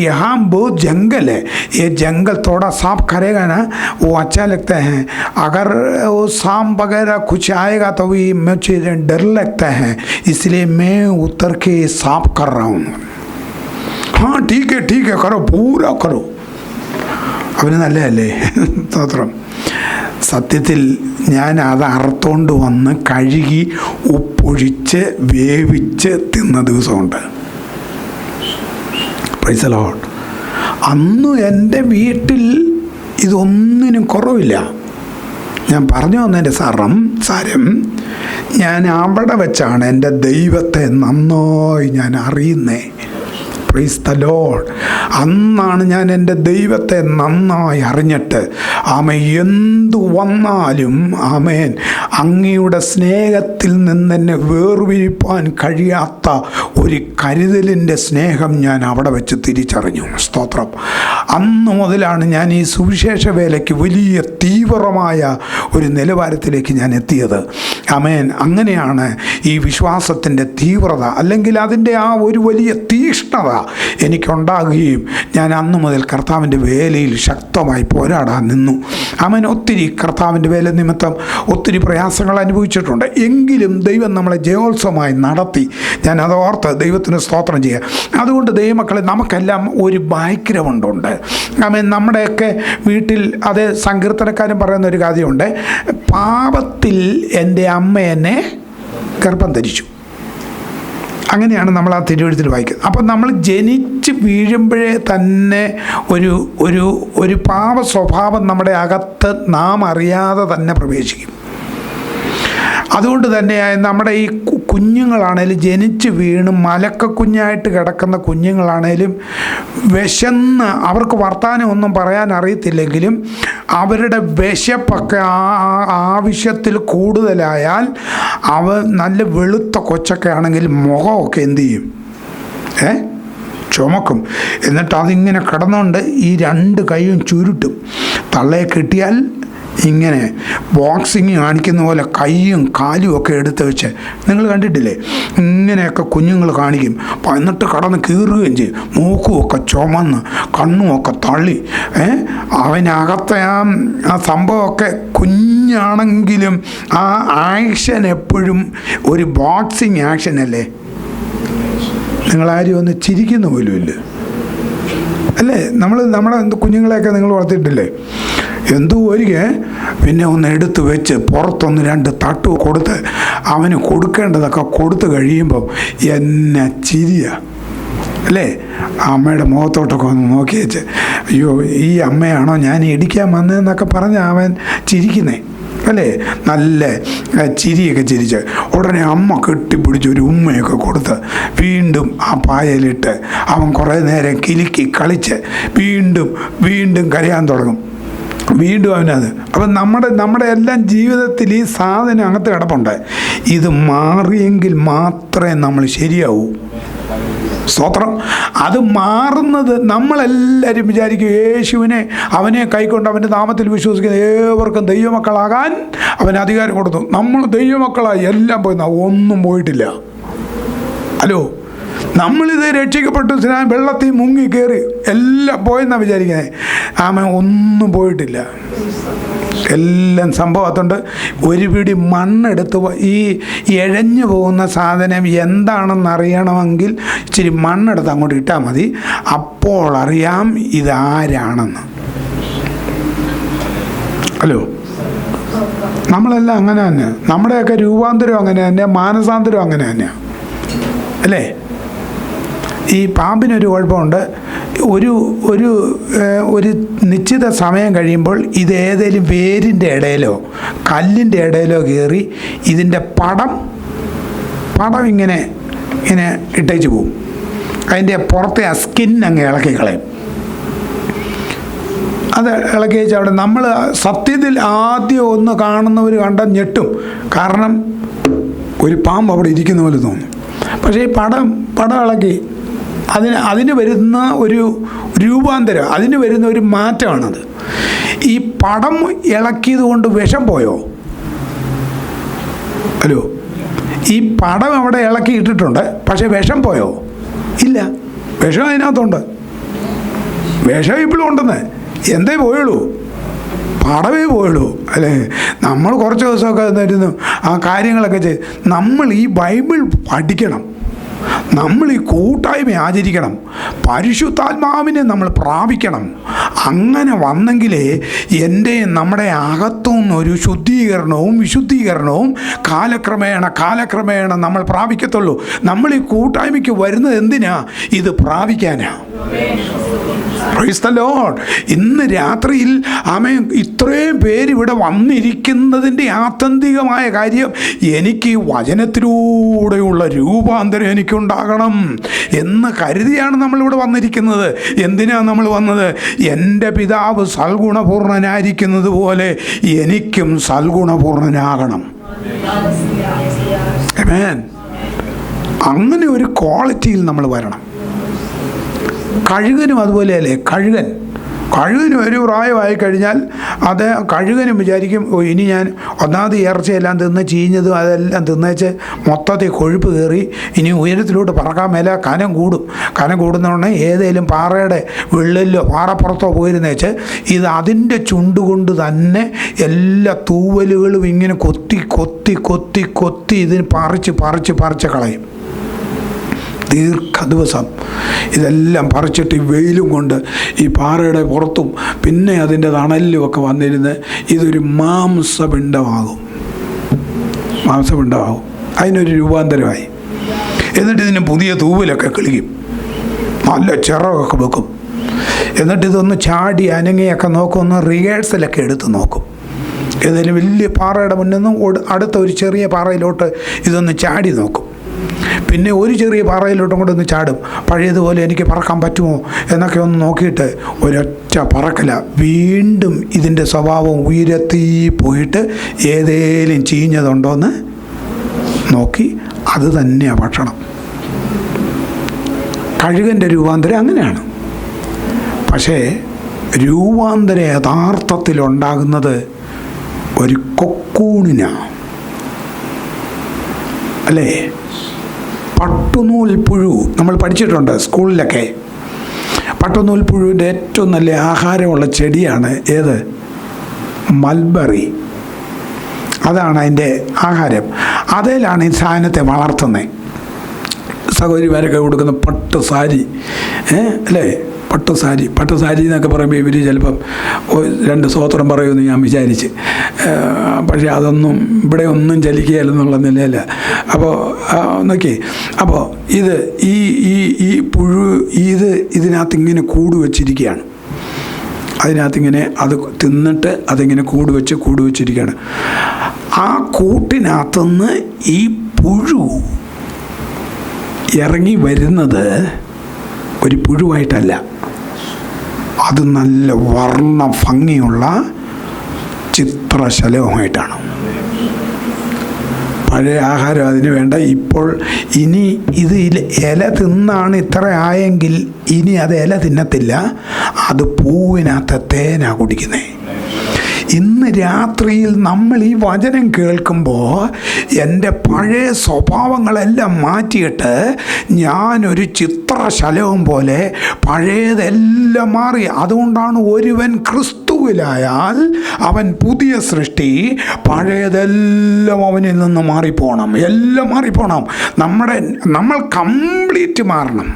യഹാ ബഹുത് ജംഗൽ है, ये जंगल थोड़ा साफ करेगा ना वो अच्छा लगता है, अगर वो सांप वगैरह कुछ आएगा तो भी मुझे डर लगता है, इसलिए मैं उतर के साफ कर रहा हूँ. हाँ ठीक है करो, पूरा करो. അവന് നല്ലതല്ലേ സ്തോത്രം. സത്യത്തിൽ ഞാൻ അത് അറുത്തോണ്ട് വന്ന് കഴുകി ഉപ്പൊഴിച്ച് വേവിച്ച് തിന്ന ദിവസമുണ്ട്. Praise the Lord. അന്ന് എൻ്റെ വീട്ടിൽ ഇതൊന്നിനും കുറവില്ല. ഞാൻ പറഞ്ഞു വന്നതിൻ്റെ സാരം ഞാൻ അവിടെ വെച്ചാണ് എൻ്റെ ദൈവത്തെ നന്നായി ഞാൻ അറിയുന്നേ. Price the Lord. അന്നാണ് ഞാൻ എൻ്റെ ദൈവത്തെ നന്നായി അറിഞ്ഞിട്ട് എന്തു വന്നാലും അങ്ങയുടെ സ്നേഹത്തിൽ നിന്നെന്നെ വേർപിരിപ്പാൻ കഴിയാത്ത ഒരു കരുതലിൻ്റെ സ്നേഹം ഞാൻ അവിടെ വെച്ച് തിരിച്ചറിഞ്ഞു. സ്തോത്രം. അന്ന് മുതലാണ് ഞാൻ ഈ സുവിശേഷ വേലയ്ക്ക് വലിയ തീവ്രമായ ഒരു നിലവാരത്തിലേക്ക് ഞാൻ എത്തിയത്. അങ്ങനെയാണ് ഈ വിശ്വാസത്തിൻ്റെ തീവ്രത, അല്ലെങ്കിൽ അതിൻ്റെ ആ ഒരു വലിയ തീഷ്ണത എനിക്കുണ്ടാകുകയും ഞാൻ അന്ന് മുതൽ കർത്താവിൻ്റെ വേലയിൽ ശക്തമായി പോരാടാൻ നിന്നു. ഒത്തിരി കർത്താവിൻ്റെ വേല നിമിത്തം ഒത്തിരി പ്രയാസങ്ങൾ അനുഭവിച്ചിട്ടുണ്ട്. എങ്കിലും ദൈവം നമ്മളെ ജയോത്സവമായി നടത്തി. ഞാൻ അത് ഓർത്ത് ദൈവത്തിന് സ്തോത്രം ചെയ്യുക. അതുകൊണ്ട് ദൈവമക്കളെ, നമുക്കെല്ലാം ഒരു ബാക്ക്ഗ്രൗണ്ട് ഉണ്ട്. നമ്മുടെയൊക്കെ വീട്ടിൽ അത് സങ്കീർത്തനക്കാരൻ പറയുന്ന ഒരു കാര്യമുണ്ട്, പാപത്തിൽ എൻ്റെ അമ്മ എന്നെ ഗർഭം ധരിച്ചു. അങ്ങനെയാണ് നമ്മൾ ആ തിരുവെഴുത്തിൽ വായിക്കുന്നത്. അപ്പം നമ്മൾ ജനിച്ച് വീഴുമ്പോഴേ തന്നെ ഒരു പാപ സ്വഭാവം നമ്മുടെ അകത്ത് നാം അറിയാതെ തന്നെ പ്രവേശിക്കും. അതുകൊണ്ട് തന്നെ നമ്മുടെ ഈ കുഞ്ഞുങ്ങളാണേലും ജനിച്ച് വീണ് മലക്കക്കുഞ്ഞായിട്ട് കിടക്കുന്ന കുഞ്ഞുങ്ങളാണേലും വിശന്ന് അവർക്ക് വർത്താനം ഒന്നും പറയാൻ അറിയത്തില്ലെങ്കിലും അവരുടെ വിശപ്പൊക്കെ ആവശ്യത്തിൽ കൂടുതലായാൽ നല്ല വെളുത്ത കൊച്ചൊക്കെ ആണെങ്കിൽ മുഖമൊക്കെ എന്തു ചെയ്യും? ചുമക്കും. എന്നിട്ട് അതിങ്ങനെ കിടന്നുകൊണ്ട് ഈ 2 കൈയും ചുരുട്ടും. തള്ളയെ കിട്ടിയാൽ ഇങ്ങനെ ബോക്സിങ് കാണിക്കുന്ന പോലെ കൈയും കാലും ഒക്കെ എടുത്ത് വെച്ച്, നിങ്ങൾ കണ്ടിട്ടില്ലേ? ഇങ്ങനെയൊക്കെ കുഞ്ഞുങ്ങൾ കാണിക്കും. എന്നിട്ട് കടന്ന് കീറുകയും ചെയ്യും. മൂക്കുമൊക്കെ ചുമന്ന് കണ്ണുമൊക്കെ തള്ളി. അവനകത്തെ ആ സംഭവമൊക്കെ കുഞ്ഞാണെങ്കിലും ആ ആക്ഷൻ എപ്പോഴും ഒരു ബോക്സിങ് ആക്ഷൻ അല്ലേ? നിങ്ങളാരും ഒന്ന് ചിരിക്കുന്ന പോലും ഇല്ല അല്ലേ? നമ്മുടെ കുഞ്ഞുങ്ങളെയൊക്കെ നിങ്ങൾ വളർത്തിയിട്ടില്ലേ? എന്തോ പിന്നെ ഒന്ന് എടുത്ത് വെച്ച് പുറത്തൊന്ന് 2 തട്ട് കൊടുത്ത് അവന് കൊടുക്കേണ്ടതൊക്കെ കൊടുത്തു കഴിയുമ്പം എന്നെ ചിരിയ അല്ലേ? അമ്മയുടെ മുഖത്തോട്ടൊക്കെ ഒന്ന് നോക്കി വെച്ച്, അയ്യോ ഈ അമ്മയാണോ ഞാൻ ഇടിക്കാൻ വന്നതെന്നൊക്കെ പറഞ്ഞ് അവൻ ചിരിക്കുന്നേ അല്ലേ? നല്ല ചിരിയൊക്കെ ചിരിച്ച് ഉടനെ അമ്മ കെട്ടിപ്പിടിച്ച് ഒരു ഉമ്മയൊക്കെ കൊടുത്ത് വീണ്ടും ആ പായലിട്ട് അവൻ കുറേ നേരം കിലുക്കി കളിച്ച് വീണ്ടും കരയാൻ തുടങ്ങും. വീണ്ടും അവനത്. അപ്പം നമ്മുടെ എല്ലാം ജീവിതത്തിൽ ഈ സാധനം അകത്ത് കിടപ്പുണ്ട്. ഇത് മാറിയെങ്കിൽ മാത്രമേ നമ്മൾ ശരിയാവൂ. സ്തോത്രം. അത് മാറുന്നത് നമ്മളെല്ലാവരും വിചാരിക്കും യേശുവിനെ അവനെ കൈക്കൊണ്ട് അവൻ്റെ നാമത്തിൽ വിശ്വസിക്കുന്ന ഏവർക്കും ദൈവമക്കളാകാൻ അവൻ അധികാരം കൊടുത്തു. നമ്മൾ ദൈവമക്കളായി എല്ലാം പോയി, ഒന്നും പോയിട്ടില്ല. ഹലോ, നമ്മളിത് രക്ഷിക്കപ്പെട്ടു വെള്ളത്തിൽ മുങ്ങി കയറി എല്ലാം പോയെന്നാണ് വിചാരിക്കുന്നത്. ഒന്നും പോയിട്ടില്ല. എല്ലാം സംഭവത്തുണ്ട്. ഒരു പിടി മണ്ണെടുത്ത് ഈ ഇഴഞ്ഞു പോകുന്ന സാധനം എന്താണെന്ന് അറിയണമെങ്കിൽ ഇച്ചിരി മണ്ണെടുത്ത് അങ്ങോട്ട് ഇട്ടാൽ മതി. അപ്പോൾ അറിയാം ഇതാരാണെന്ന്. ഹലോ, നമ്മളെല്ലാം അങ്ങനെ തന്നെ. നമ്മുടെയൊക്കെ രൂപാന്തരം അങ്ങനെ തന്നെ, മാനസാന്തരം അങ്ങനെ തന്നെയാണ് അല്ലേ? ഈ പാമ്പിനൊരു കുഴപ്പമുണ്ട്. ഒരു ഒരു ഒരു നിശ്ചിത സമയം കഴിയുമ്പോൾ ഇതേതെങ്കിലും വേരിൻ്റെ ഇടയിലോ കല്ലിൻ്റെ ഇടയിലോ കയറി ഇതിൻ്റെ പടം ഇങ്ങനെ ഇങ്ങനെ ഇട്ടേച്ച് പോവും. അതിൻ്റെ പുറത്തെ ആ സ്കിൻ അങ്ങ് ഇളക്കി കളയും. അത് ഇളക്കി വെച്ചാൽ അവിടെ നമ്മൾ സത്യത്തിൽ ആദ്യം ഒന്ന് കാണുന്നവർ കണ്ടാൽ ഞെട്ടും. കാരണം ഒരു പാമ്പ് അവിടെ ഇരിക്കുന്ന പോലെ തോന്നും. പക്ഷേ ഈ പടം ഇളക്കി അതിന് വരുന്ന ഒരു രൂപാന്തരം, അതിന് വരുന്ന ഒരു മാറ്റമാണത്. ഈ പടം ഇളക്കിയത് കൊണ്ട് വിഷം പോയോ? ഹലോ, ഈ പടം അവിടെ ഇളക്കി ഇട്ടിട്ടുണ്ട്, പക്ഷെ വിഷം പോയോ? ഇല്ല, വിഷം അതിനകത്തുണ്ട്. വിഷം ഇപ്പോഴും ഉണ്ടെന്ന്. എന്തേ പോയുള്ളൂ? പടവേ പോയുള്ളൂ അല്ലേ? നമ്മൾ കുറച്ച് ദിവസമൊക്കെ തരുന്നു ആ കാര്യങ്ങളൊക്കെ ചെയ്ത്. നമ്മൾ ഈ ബൈബിൾ പഠിക്കണം, നമ്മൾ ഈ കൂട്ടായ്മ ആചരിക്കണം, പരിശുദ്ധാത്മാവിനെ നമ്മൾ പ്രാപിക്കണം. അങ്ങനെ വന്നെങ്കിലേ നമ്മുടെ അകത്തുനിന്നൊരു ശുദ്ധീകരണവും വിശുദ്ധീകരണവും കാലക്രമേണ നമ്മൾ പ്രാപിക്കത്തുള്ളൂ. നമ്മൾ ഈ കൂട്ടായ്മയ്ക്ക് വരുന്നത് എന്തിനാ? ഇത് പ്രാപിക്കാനാ. Price the Lord. ഇന്ന് രാത്രിയിൽ ഇത്രയും പേര് ഇവിടെ വന്നിരിക്കുന്നതിൻ്റെ ആത്യന്തികമായ കാര്യം, എനിക്ക് ഈ വചനത്തിലൂടെയുള്ള രൂപാന്തരം എനിക്കുണ്ടാകണം എന്ന് കരുതിയാണ് നമ്മളിവിടെ വന്നിരിക്കുന്നത്. എന്തിനാണ് നമ്മൾ വന്നത്? എൻ്റെ പിതാവ് സൽഗുണപൂർണനായിരിക്കുന്നത് പോലെ എനിക്കും സൽഗുണപൂർണനാകണം. ആമേൻ. അങ്ങനെ ഒരു ക്വാളിറ്റിയിൽ നമ്മൾ വരണം. കഴുകനും അതുപോലെയല്ലേ? കഴുകനും ഒരു പ്രായമായി കഴിഞ്ഞാൽ കഴുകനും വിചാരിക്കും, ഇനി ഞാൻ ഒന്നാമത് ഇറച്ചിയെല്ലാം തിന്ന് ചീഞ്ഞതും അതെല്ലാം തിന്നേച്ച് മൊത്തത്തിൽ കൊഴുപ്പ് കയറി ഇനി ഉയരത്തിലോട്ട് പറക്കാൻ മേല, കനം കൂടുന്നതുകൊണ്ട് ഏതെങ്കിലും പാറയുടെ വിള്ളലിലോ പാറപ്പുറത്തോ പോയിരുന്നേച്ച് ഇത് അതിൻ്റെ ചുണ്ടുകൊണ്ട് തന്നെ എല്ലാ തൂവലുകളും ഇങ്ങനെ കൊത്തി ഇതിന് പറിച്ച് കളയും. ദീർഘദിവസം ഇതെല്ലാം പറിച്ചിട്ട് വെയിലും കൊണ്ട് ഈ പാറയുടെ പുറത്തും പിന്നെ അതിൻ്റെ തണലിലുമൊക്കെ വന്നിരുന്ന് ഇതൊരു മാംസപിണ്ഡമാകും. അതിനൊരു രൂപാന്തരമായി. എന്നിട്ട് ഇതിന് പുതിയ തൂവലൊക്കെ കിളിക്കും, നല്ല ചിറകൊക്കെ വെക്കും. എന്നിട്ട് ഇതൊന്ന് ചാടി അനങ്ങിയൊക്കെ നോക്കും, ഒന്ന് റിഹേഴ്സലൊക്കെ എടുത്ത് നോക്കും. ഏതെങ്കിലും വലിയ പാറയുടെ മുന്നിൽ നിന്നും അടുത്ത ഒരു ചെറിയ പാറയിലോട്ട് ഇതൊന്ന് ചാടി നോക്കും. പിന്നെ ഒരു ചെറിയ പാറയിലോട്ടും കൂടെ ഒന്ന് ചാടും. പഴയതുപോലെ എനിക്ക് പറക്കാൻ പറ്റുമോ എന്നൊക്കെ ഒന്ന് നോക്കിയിട്ട് ഒരൊറ്റ പറക്കല. വീണ്ടും ഇതിൻ്റെ സ്വഭാവം ഉയരത്തി പോയിട്ട് ഏതേലും ചീഞ്ഞതുണ്ടോയെന്ന് നോക്കി അത് തന്നെയാണ് ഭക്ഷണം. കഴുകൻ്റെ രൂപാന്തരം അങ്ങനെയാണ്. പക്ഷേ രൂപാന്തരം യഥാർത്ഥത്തിലുണ്ടാകുന്നത് ഒരു കൊക്കൂണിനാണ് അല്ലേ? പട്ടുനൂൽ പുഴു നമ്മൾ പഠിച്ചിട്ടുണ്ട് സ്കൂളിലൊക്കെ. പട്ടുനൂൽ പുഴുവിൻ്റെ ഏറ്റവും നല്ല ആഹാരമുള്ള ചെടിയാണ് ഏത്? മൽബറി. അതാണ് അതിൻ്റെ ആഹാരം. അതിലാണ് ഈ സാധനത്തെ വളർത്തുന്നത്. സഹോദരിമാരൊക്കെ കൊടുക്കുന്ന പട്ട് സാരി അല്ലേ? പട്ടുസാരി എന്നൊക്കെ പറയുമ്പോൾ ഇവർ ചിലപ്പം 2 സ്തോത്രം പറയുമെന്ന് ഞാൻ വിചാരിച്ച്. പക്ഷേ അതൊന്നും ഇവിടെ ഒന്നും ചലിക്കുകയില്ലെന്നുള്ള നിലയില്ല. അപ്പോൾ നോക്കി, അപ്പോൾ ഈ പുഴു ഇതിനകത്ത് ഇങ്ങനെ കൂട് വെച്ചിരിക്കുകയാണ്. അതിനകത്തിങ്ങനെ അത് തിന്നിട്ട് അതിങ്ങനെ കൂട് വെച്ചിരിക്കുകയാണ്. ആ കൂട്ടിനകത്തുനിന്ന് ഈ പുഴു ഇറങ്ങി വരുന്നത് ഒരു പുഴുവായിട്ടല്ല, അത് നല്ല വർണ്ണ ഭംഗിയുള്ള ചിത്രശലഭമായിട്ടാണ്. പഴയ ആഹാരം അതിന് വേണ്ട. ഇപ്പോൾ ഇനി ഇത് ഇല തിന്നാണ് ഇത്ര ആയെങ്കിൽ ഇനി അത് ഇല തിന്നത്തില്ല, അത് പൂവിനകത്ത് തേനാ കുടിക്കുന്നേ. ഇന്ന് രാത്രിയിൽ നമ്മൾ ഈ വചനം കേൾക്കുമ്പോൾ എൻ്റെ പഴയ സ്വഭാവങ്ങളെല്ലാം മാറ്റിയിട്ട് ഞാനൊരു ചിത്രശലഭം പോലെ പഴയതെല്ലാം മാറി. അതുകൊണ്ടാണ് ഒരുവൻ ക്രിസ്തുവിലായാൽ അവൻ പുതിയ സൃഷ്ടി, പഴയതെല്ലാം അവനിൽ നിന്ന് മാറിപ്പോണം, എല്ലാം മാറിപ്പോണം. നമ്മൾ കംപ്ലീറ്റ് മാറണം.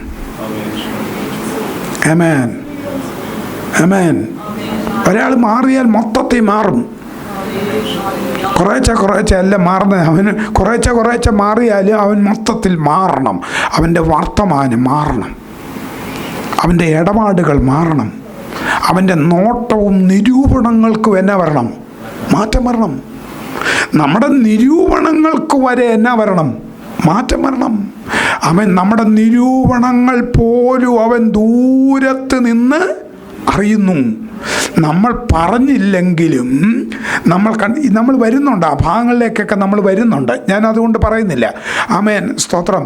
ആമേൻ, ആമേൻ. ഒരാൾ മാറിയാൽ മൊത്തത്തിൽ മാറും. കുറേശ്ശെ അല്ല മാറുന്നത്. അവന് കുറേശ്ശെ മാറിയാൽ അവൻ മൊത്തത്തിൽ മാറണം. അവൻ്റെ വർത്തമാനം മാറണം, അവൻ്റെ ഇടപാടുകൾ മാറണം, അവൻ്റെ നോട്ടവും നിരൂപണങ്ങൾക്കും എന്നാ വരണം? മാറ്റം വരണം. നമ്മുടെ നിരൂപണങ്ങൾക്ക് വരെ എന്നാ വരണം? മാറ്റം വരണം. അവൻ നമ്മുടെ നിരൂപണങ്ങൾ പോലും അവൻ ദൂരത്ത് നിന്ന് അറിയുന്നു. നമ്മൾ പറഞ്ഞില്ലെങ്കിലും നമ്മൾ വരുന്നുണ്ട്, ആ ഭാഗങ്ങളിലേക്കൊക്കെ നമ്മൾ വരുന്നുണ്ട്. ഞാൻ അതുകൊണ്ട് പറയുന്നില്ല. ആമേൻ, സ്തോത്രം.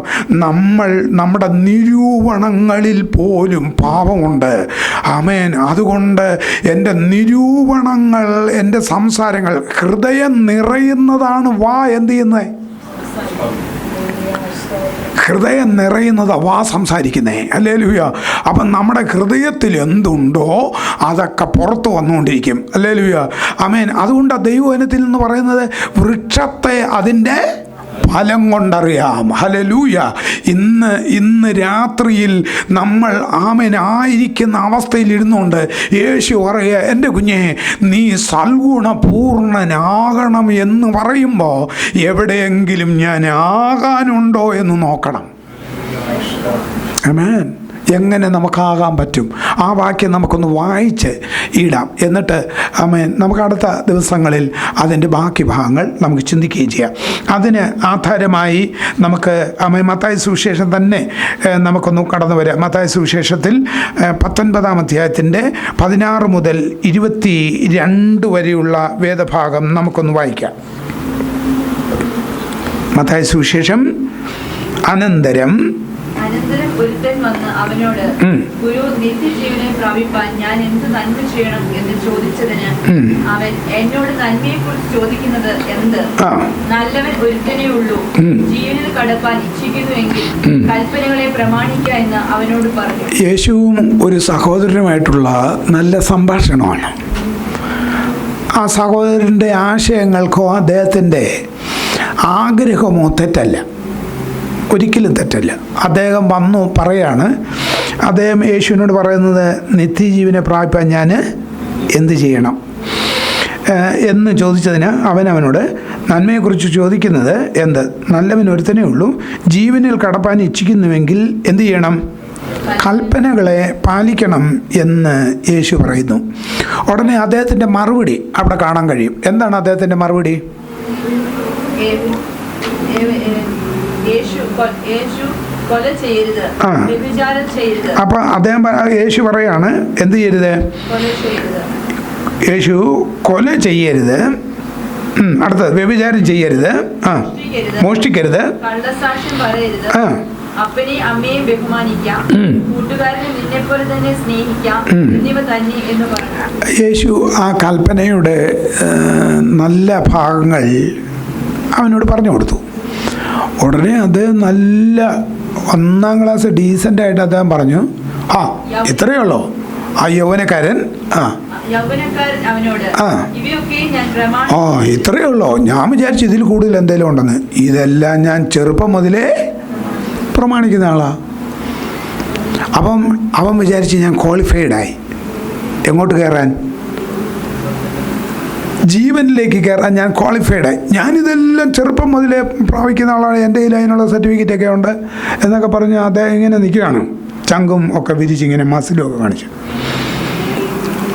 നമ്മുടെ നിരൂപണങ്ങളിൽ പോലും പാപമുണ്ട്. ആമേൻ. അതുകൊണ്ട് എൻ്റെ നിരൂപണങ്ങൾ, എൻ്റെ സംസാരങ്ങൾ, ഹൃദയം നിറയുന്നതാണ് വാ എന്ത് ചെയ്യുന്നത്? ഹൃദയം നിറയുന്നത് വാ സംസാരിക്കുന്നേ. ഹല്ലേലൂയ. അപ്പം നമ്മുടെ ഹൃദയത്തിൽ എന്തുണ്ടോ അതൊക്കെ പുറത്തു വന്നുകൊണ്ടിരിക്കും. ഹല്ലേലൂയ, ആമേൻ. അതുകൊണ്ട് ദൈവവചനത്തിൽ നിന്ന് പറയുന്നത് വൃക്ഷത്തെ അതിൻ്റെ ഫലം കൊണ്ടറിയാം. ഹല്ലേലൂയ. ഇന്ന് രാത്രിയിൽ നമ്മൾ ആമേൻ ആയിരിക്കുന്ന അവസ്ഥയിൽ ഇരുന്നുകൊണ്ട് യേശു പറയുക, എൻ്റെ കുഞ്ഞെ നീ സൽഗുണപൂർണനാകണം എന്ന് പറയുമ്പോൾ എവിടെയെങ്കിലും ഞാൻ ആകാനുണ്ടോ എന്ന് നോക്കണം. ആമേൻ. എങ്ങനെ നമുക്കാകാൻ പറ്റും? ആ വാക്യം നമുക്കൊന്ന് വായിച്ച് ഇടാം. എന്നിട്ട് ആമേൻ, നമുക്ക് അടുത്ത ദിവസങ്ങളിൽ അതിൻ്റെ ബാക്കി ഭാഗങ്ങൾ നമുക്ക് ചിന്തിക്കുകയും ചെയ്യാം. അതിന് ആധാരമായി നമുക്ക് ആമേൻ മത്തായി സുവിശേഷം തന്നെ നമുക്കൊന്ന് കടന്നു വരാം. മത്തായി സുവിശേഷത്തിൽ 19-ാം അധ്യായത്തിൻ്റെ 16 മുതൽ 22 വരെയുള്ള വേദഭാഗം നമുക്കൊന്ന് വായിക്കാം. മത്തായി സുവിശേഷം. അനന്തരം ഒരുത്തൻ വന്ന് അവനോട്, ഗുരു, നിത്യജീവനെ പ്രാപിപ്പാൻ ഞാൻ എന്ത് നന്മ ചെയ്യണം എന്ന് ചോദിച്ചതിന് അവൻ, എന്നോട് നന്മയെ കുറിച്ച് ചോദിക്കുന്നത് എന്ത്? നല്ലവൻ ഒരുത്തനേ ഉള്ളൂ. ജീവനിൽ കടപ്പാൻ ഇച്ഛിക്കുന്നുവെങ്കിൽ കൽപ്പനകളെ പ്രമാണിക്ക എന്ന് അവനോട് പറഞ്ഞു. യേശുവും ഒരു സഹോദരനുമായിട്ടുള്ള നല്ല സംഭാഷണമാണ്. ആ സഹോദരൻ്റെ ആശയങ്ങൾക്കോ അദ്ദേഹത്തിൻ്റെ ആഗ്രഹമോ തെറ്റല്ല, ഒരിക്കലും തെറ്റല്ല. അദ്ദേഹം വന്നു പറയാണ്, അദ്ദേഹം യേശുവിനോട് പറയുന്നത്, നിത്യജീവനെ പ്രാപിപ്പാൻ ഞാൻ എന്ത് ചെയ്യണം എന്ന് ചോദിച്ചതിന് അവനോട് നന്മയെക്കുറിച്ച് ചോദിക്കുന്നത് എന്ത്? നല്ലവൻ ഒരുത്തനേ ഉള്ളൂ. ജീവനിൽ കടപ്പാൻ ഇച്ഛിക്കുന്നുവെങ്കിൽ എന്ത് ചെയ്യണം? കൽപ്പനകളെ പാലിക്കണം എന്ന് യേശു പറയുന്നു. ഉടനെ അദ്ദേഹത്തിൻ്റെ മറുപടി അവിടെ കാണാൻ കഴിയും. എന്താണ് അദ്ദേഹത്തിൻ്റെ മറുപടി? അപ്പൊ അദ്ദേഹം യേശു പറയാണ് എന്ത് ചെയ്യരുത്? യേശു കൊല ചെയ്യരുത്. അടുത്തത് വ്യഭിചാരം ചെയ്യരുത്, മോഷ്ടിക്കരുത്, അപ്പനെയും അമ്മയെയും ബഹുമാനിക്കാം, കൂട്ടുകാരനെ നിന്നെപ്പോലെ തന്നെ സ്നേഹിക്കാം എന്നിവ തന്നെ എന്ന് പറഞ്ഞു. യേശു ആ കൽപ്പനയുടെ നല്ല ഭാഗങ്ങൾ അവനോട് പറഞ്ഞു കൊടുത്തു. ഉടനെ അത് നല്ല 1-ാം ക്ലാസ് ഡീസൻ്റായിട്ട് അദ്ദേഹം പറഞ്ഞു, ഇത്രയേ ഉള്ളൂ. ആ യൗവനക്കാരൻ ഇത്രയേ ഉള്ളൂ. ഞാൻ വിചാരിച്ചു ഇതിൽ കൂടുതൽ എന്തെങ്കിലും ഉണ്ടെന്ന്. ഇതെല്ലാം ഞാൻ ചെറുപ്പം മുതലേ പ്രമാണിക്കുന്ന ആളാ. അപ്പം അവൻ വിചാരിച്ച് ഞാൻ ക്വാളിഫൈഡായി. എങ്ങോട്ട് കയറാൻ? ജീവനിലേക്ക് കയറാൻ ഞാൻ ക്വാളിഫൈഡായി. ഞാനിതെല്ലാം ചെറുപ്പം മുതലേ പ്രാപിക്കുന്ന ആളാണ്, എൻ്റെ കയ്യിൽ അതിനുള്ള സർട്ടിഫിക്കറ്റൊക്കെ ഉണ്ട് എന്നൊക്കെ പറഞ്ഞ് അദ്ദേഹം ഇങ്ങനെ നിൽക്കുകയാണ്, ചങ്കും ഒക്കെ വിരിച്ചിങ്ങനെ മസിലും ഒക്കെ കാണിച്ചു.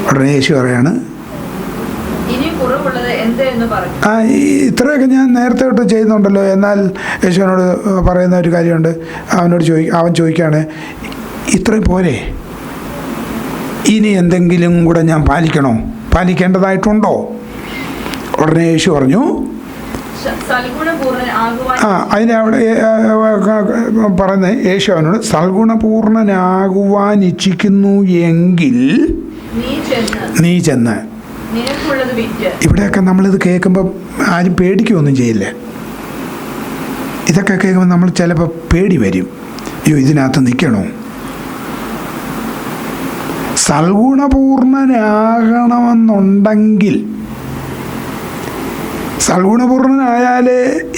ഉടനെ യേശു പറയാണ്, ഇത്രയൊക്കെ ഞാൻ നേരത്തെ തൊട്ട് ചെയ്യുന്നുണ്ടല്ലോ. എന്നാൽ യേശുവിനോട് പറയുന്ന ഒരു കാര്യമുണ്ട്. അവൻ ചോദിക്കുകയാണ്, ഇത്രയും പോരെ? ഇനി എന്തെങ്കിലും കൂടെ ഞാൻ പാലിക്കണോ? പാലിക്കേണ്ടതായിട്ടുണ്ടോ? ഉടനെ യേശു പറഞ്ഞു, സൽഗുണപൂർണ്ണൻ ആകുവാൻ അതിന് അവിടെ പറയുന്നത് യേശു അവനോട് സൽഗുണപൂർണനാകുവാൻ ഇച്ഛിക്കുന്നു എങ്കിൽ നീ ചെന്ന് നിനക്കുള്ളത് വിറ്റ്. ഇവിടെയൊക്കെ നമ്മളിത് കേൾക്കുമ്പോൾ ആരും പേടിക്കുകയൊന്നും ചെയ്യില്ല. ഇതൊക്കെ കേൾക്കുമ്പോൾ നമ്മൾ ചിലപ്പോൾ പേടി വരും, അയ്യോ ഇതിനകത്ത് നിൽക്കണോ. സൽഗുണപൂർണനാകണമെന്നുണ്ടെങ്കിൽ, സൽഗുണപൂർണനായാൽ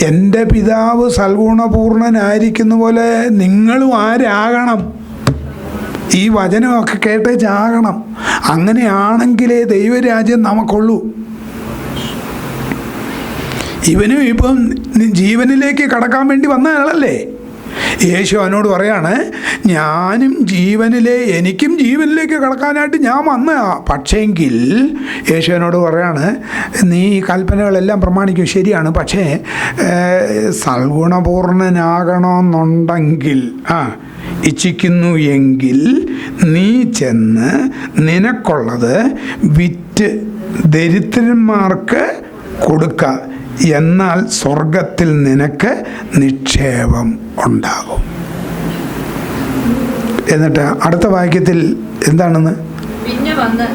എൻ്റെ പിതാവ് സൽഗുണപൂർണനായിരിക്കുന്ന പോലെ നിങ്ങളും ആരാകണം. ഈ വചനമൊക്കെ കേട്ടേച്ചാകണം. അങ്ങനെയാണെങ്കിലേ ദൈവരാജ്യം നമുക്കുള്ളൂ. ഇവനും ഇപ്പം ജീവനിലേക്ക് കടക്കാൻ വേണ്ടി വന്ന ആളല്ലേ. യേശു അവനോട് പറയാണ്, എനിക്കും ജീവനിലേക്ക് കടക്കാനായിട്ട് ഞാൻ വന്ന. പക്ഷേങ്കിൽ യേശു അവനോട് പറയാണ്, നീ ഈ കൽപ്പനകളെല്ലാം പ്രമാണിക്കും, ശരിയാണ്. പക്ഷേ സൽഗുണപൂർണനാകണമെന്നുണ്ടെങ്കിൽ ഇച്ഛിക്കുന്നു എങ്കിൽ നീ ചെന്ന് നിനക്കുള്ളത് വിറ്റ് ദരിദ്രന്മാർക്ക് കൊടുക്ക, എന്നാൽ സ്വർഗത്തിൽ നിനക്ക് നിക്ഷേപം ഉണ്ടാകും. എന്നിട്ട് അടുത്ത വാക്യത്തിൽ എന്താണെന്ന്, പിന്നെ വന്ന്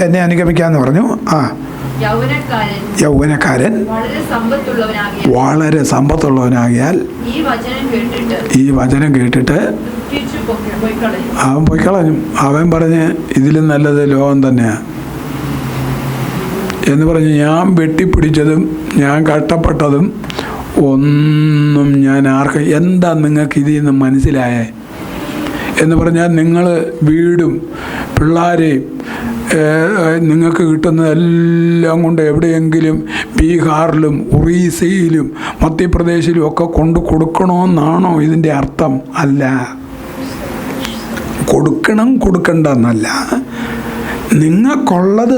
എന്നെ അനുഗമിക്കാന്ന് പറഞ്ഞു. യൗവനക്കാരൻ വളരെ സമ്പത്തുള്ളവനാകിയാൽ ഈ വചനം കേട്ടിട്ട് അവൻ പൊയ്ക്കളഞ്ഞു. അവൻ പറഞ്ഞ് ഇതിലും നല്ലത് ലോകം തന്നെയാണ് എന്ന് പറഞ്ഞ് ഞാൻ വെട്ടിപ്പിടിച്ചതും ഞാൻ കഷ്ടപ്പെട്ടതും ഒന്നും ഞാൻ എന്താ നിങ്ങൾക്ക് ഇതിൽ നിന്ന് മനസ്സിലായേ എന്ന് പറഞ്ഞാൽ, നിങ്ങൾ വീടും പിള്ളേരെയും നിങ്ങൾക്ക് കിട്ടുന്നതെല്ലാം കൊണ്ട് എവിടെയെങ്കിലും ബീഹാറിലും ഒറീസയിലും മധ്യപ്രദേശിലും ഒക്കെ കൊണ്ട് കൊടുക്കണമെന്നാണോ ഇതിൻ്റെ അർത്ഥം? അല്ല, കൊടുക്കണ്ടെന്നല്ല. നിങ്ങൾക്കുള്ളത്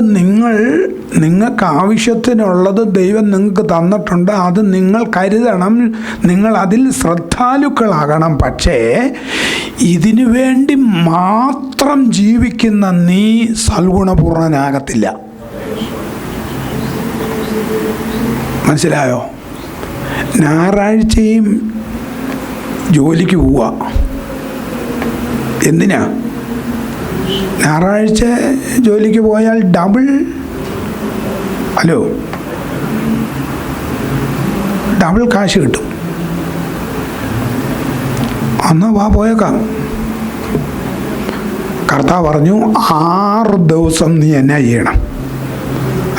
നിങ്ങൾക്ക് ആവശ്യത്തിനുള്ളത് ദൈവം നിങ്ങൾക്ക് തന്നിട്ടുണ്ട്. അത് നിങ്ങൾ കരുതണം, നിങ്ങൾ അതിൽ ശ്രദ്ധാലുക്കളാകണം. പക്ഷേ ഇതിനു വേണ്ടി മാത്രം ജീവിക്കുന്ന നീ സൽഗുണപൂർണനാകത്തില്ല. മനസ്സിലായോ? ഞായറാഴ്ചയും ജോലിക്ക് പോവുക. എന്തിനാ? ഞായറാഴ്ച ജോലിക്ക് പോയാൽ ഡബിൾ കാശ് കിട്ടും. അന്ന് പോയേക്കാം. കർത്താവ് പറഞ്ഞു 6 ദിവസം നീ എന്നാ ചെയ്യണം?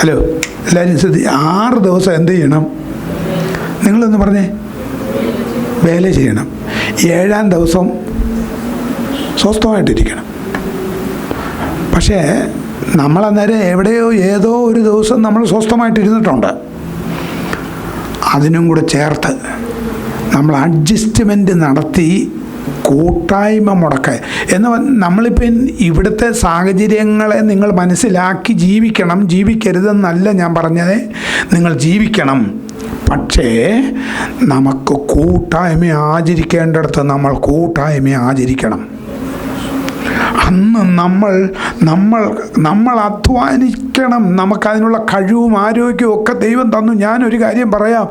എല്ലാവരും 6 ദിവസം എന്ത് ചെയ്യണം? നിങ്ങളൊന്ന് പറഞ്ഞേ. വേല ചെയ്യണം. 7-ാം ദിവസം സ്വസ്ഥമായിട്ടിരിക്കണം. പക്ഷേ നമ്മളന്നേരം എവിടെയോ ഏതോ ഒരു ദിവസം നമ്മൾ സ്വസ്ഥമായിട്ടിരുന്നിട്ടുണ്ട്. അതിനും കൂടെ ചേർത്ത് നമ്മൾ അഡ്ജസ്റ്റ്മെൻറ്റ് നടത്തി കൂട്ടായ്മ മുടക്കുക എന്ന് നമ്മളിപ്പം ഇവിടുത്തെ സാഹചര്യങ്ങളെ നിങ്ങൾ മനസ്സിലാക്കി ജീവിക്കരുതെന്നല്ല ഞാൻ പറഞ്ഞത്. നിങ്ങൾ ജീവിക്കണം. പക്ഷേ നമുക്ക് കൂട്ടായ്മ ആചരിക്കേണ്ടിടത്ത് നമ്മൾ കൂട്ടായ്മ ആചരിക്കണം. അന്ന് നമ്മൾ അധ്വാനിക്കണം. നമുക്കതിനുള്ള കഴിവും ആരോഗ്യവും ഒക്കെ ദൈവം തന്നു. ഞാനൊരു കാര്യം പറയാം.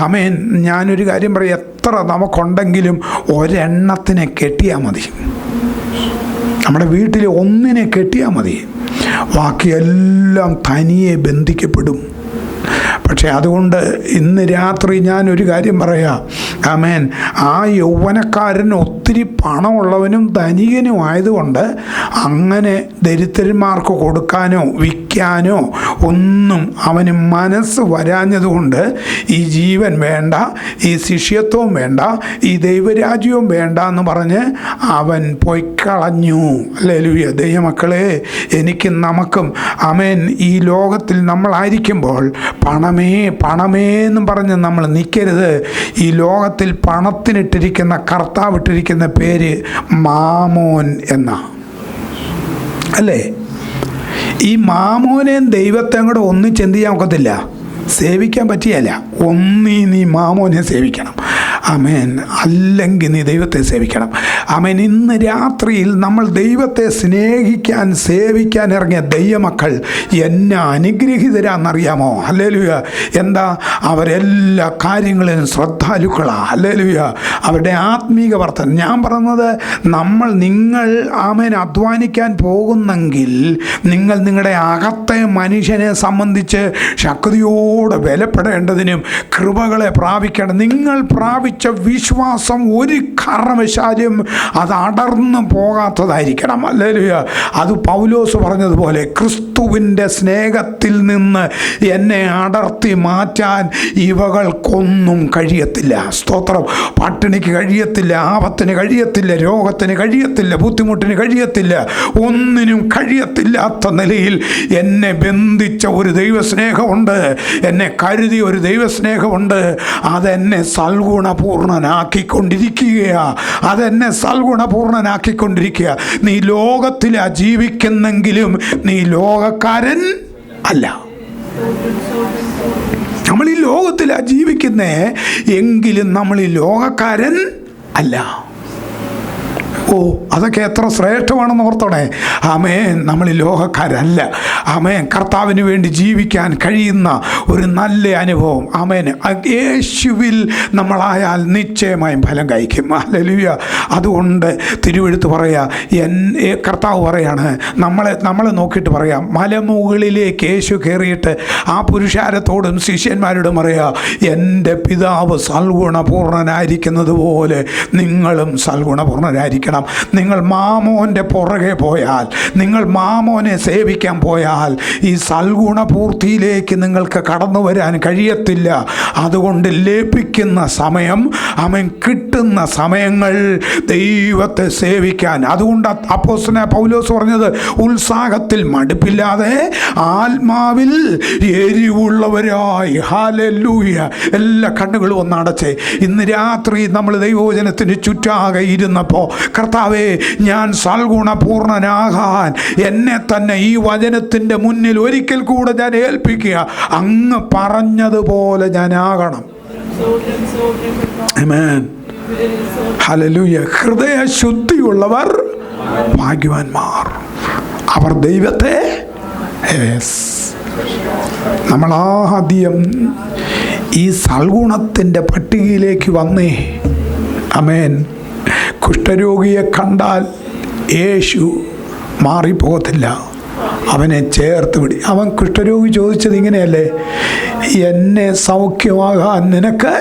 ആമേൻ. ഞാനൊരു കാര്യം പറയാം. എത്ര നമുക്കുണ്ടെങ്കിലും ഒരെണ്ണത്തിനെ കെട്ടിയാൽ മതി. നമ്മുടെ വീട്ടിൽ ഒന്നിനെ കെട്ടിയാൽ മതി. ബാക്കിയെല്ലാം തനിയെ ബന്ധിക്കപ്പെടും. പക്ഷേ അതുകൊണ്ട് ഇന്ന് രാത്രി ഞാനൊരു കാര്യം പറയാം. ആമേൻ. ആ യൗവനക്കാരൻ ഒത്തിരി പണമുള്ളവനും ധനികനും ആയതുകൊണ്ട് അങ്ങനെ ദരിദ്രന്മാർക്ക് കൊടുക്കാനോ വിൽക്കാനോ ഒന്നും അവന് മനസ്സ് വരാഞ്ഞതുകൊണ്ട് ഈ ജീവൻ വേണ്ട, ഈ ശിഷ്യത്വവും വേണ്ട, ഈ ദൈവരാജ്യവും വേണ്ട എന്ന് പറഞ്ഞ് അവൻ പൊയ്ക്കളഞ്ഞു. ഹല്ലേലൂയ. ദൈവമക്കളെ, നമുക്കും ആമേൻ, ഈ ലോകത്തിൽ നമ്മളായിരിക്കുമ്പോൾ പണമേ എന്നും പറഞ്ഞ് നമ്മൾ നിൽക്കരുത്. ഈ ലോകത്തിൽ പണത്തിനിട്ടിരിക്കുന്ന കർത്താവിട്ടിരിക്കുന്ന പേര് മാമോൻ എന്നാ, അല്ലേ? ഈ മാമോനെയും ദൈവത്തെയും കൂടെ ഒന്നിച്ചെന്ത് ചെയ്യാൻ ഒക്കത്തില്ല, സേവിക്കാൻ പറ്റിയല്ല. നീ മാമോനെ സേവിക്കണം. ആമേൻ. അല്ലെങ്കിൽ നീ ദൈവത്തെ സേവിക്കണം. ആമേൻ. ഇന്ന് രാത്രിയിൽ നമ്മൾ ദൈവത്തെ സ്നേഹിക്കാൻ സേവിക്കാൻ ഇറങ്ങിയ ദൈവമക്കൾ എന്നെ അനുഗ്രഹീതരാന്നറിയാമോ? ഹല്ലേലൂയ. എന്താ? അവരെല്ലാ കാര്യങ്ങളിലും ശ്രദ്ധാലുക്കളാണ്. ഹല്ലേലൂയ. അവരുടെ ആത്മീക വർദ്ധന. ഞാൻ പറഞ്ഞത്, നിങ്ങൾ ആമേൻ അധ്വാനിക്കാൻ പോകുന്നെങ്കിൽ നിങ്ങൾ നിങ്ങളുടെ അകത്തെ മനുഷ്യനെ സംബന്ധിച്ച് ശക്തിയോടെ വിലപ്പെടേണ്ടതിനും കൃപകളെ പ്രാപിക്കണം. നിങ്ങൾ പ്രാപിച്ച വിശ്വാസം ഒരു കാരണവശാലും അത് അടർന്നു പോകാത്തതായിരിക്കണം. ഹല്ലേലൂയ. അത് പൗലോസ് പറഞ്ഞതുപോലെ, ക്രിസ്തുവിൻ്റെ സ്നേഹത്തിൽ നിന്ന് എന്നെ അടർത്തി മാറ്റാൻ ഇവകൾക്കൊന്നും കഴിയത്തില്ല. സ്തോത്രം. പട്ടിണിക്ക് കഴിയത്തില്ല, ആപത്തിന് കഴിയത്തില്ല, രോഗത്തിന് കഴിയത്തില്ല, ബുദ്ധിമുട്ടിന് കഴിയത്തില്ല, ഒന്നിനും കഴിയത്തില്ലാത്ത നിലയിൽ എന്നെ ബന്ധിച്ച ഒരു ദൈവസ്നേഹമുണ്ട്, എന്നെ കരുതിയ ഒരു ദൈവസ്നേഹമുണ്ട്. അതെന്നെ സൽഗുണപൂർണനാക്കിക്കൊണ്ടിരിക്കുക. നീ ലോകത്തിലാ ജീവിക്കുന്നെങ്കിലും നീ ലോകക്കാരൻ അല്ല. നമ്മൾ ഈ ലോകത്തിലാ ജീവിക്കുന്നേ എങ്കിലും നമ്മൾ ഈ ലോകക്കാരൻ അല്ല. അതൊക്കെ എത്ര ശ്രേഷ്ഠമാണെന്ന് ഓർത്തണേ. ആമേൻ. നമ്മൾ ഈ ലോകക്കാരല്ല. ആമേൻ. കർത്താവിന് വേണ്ടി ജീവിക്കാൻ കഴിയുന്ന ഒരു നല്ല അനുഭവം. ആമേൻ. യേശുവിൽ നമ്മളായാൽ നിശ്ചയമായും ഫലം കഴിക്കും. ഹല്ലേലൂയ. അതുകൊണ്ട് തിരുവെഴുത്ത് പറയാ, കർത്താവ് പറയാണ്, നമ്മളെ നോക്കിയിട്ട് പറയാം, മലമുകളിലേക്ക് യേശു കയറിയിട്ട് ആ പുരുഷാരത്തോടും ശിഷ്യന്മാരോടും പറയാ, എൻ്റെ പിതാവ് സൽഗുണപൂർണനായിരിക്കുന്നത് പോലെ നിങ്ങളും സൽഗുണപൂർണരായിരിക്കണം. നിങ്ങൾ മാമോൻ്റെ പുറകെ പോയാൽ, നിങ്ങൾ മാമോനെ സേവിക്കാൻ പോയാൽ ഈ സൽഗുണപൂർത്തിയിലേക്ക് നിങ്ങൾക്ക് കടന്നു വരാൻ കഴിയത്തില്ല. അതുകൊണ്ട് ലഭിക്കുന്ന സമയം, കിട്ടുന്ന സമയങ്ങൾ ദൈവത്തെ സേവിക്കാൻ. അതുകൊണ്ട് അപ്പോസ്തലനായ പൗലോസ് പറഞ്ഞത്, ഉത്സാഹത്തിൽ മടുപ്പില്ലാതെ ആത്മാവിൽ എരിവുള്ളവരായി. ഹല്ലേലൂയ. എല്ലാ കണ്ണുകളും ഒന്ന് അടച്ചേ. ഇന്ന് രാത്രി നമ്മൾ ദൈവവചനത്തിന് ചുറ്റാകെ ഇരുന്നപ്പോൾ, കർത്താവേ, ഞാൻ സൽഗുണപൂർണനാകാൻ എന്നെ തന്നെ ഈ വചനത്തിൻ്റെ മുന്നിൽ ഒരിക്കൽ കൂടെ ഞാൻ ഏൽപ്പിക്കുക. അങ്ങ് പറഞ്ഞതുപോലെ ഞാൻ ആകണം. ആമേൻ. ഹല്ലേലൂയ. ഹൃദയശുദ്ധിയുള്ളവർ ഭാഗ്യവാന്മാർ, അവർ ദൈവത്തെ. നമ്മളാദ്യം ഈ സൽഗുണത്തിൻ്റെ പട്ടികയിലേക്ക് വന്നേ. ആമേൻ. കുഷ്ഠരോഗിയെ കണ്ടാൽ യേശു മാറിപ്പോകത്തില്ല, അവനെ ചേർത്ത് പിടി. അവൻ കുഷ്ഠരോഗി ചോദിച്ചത് ഇങ്ങനെയല്ലേ, എന്നെ സൗഖ്യമാകാൻ നിനക്ക്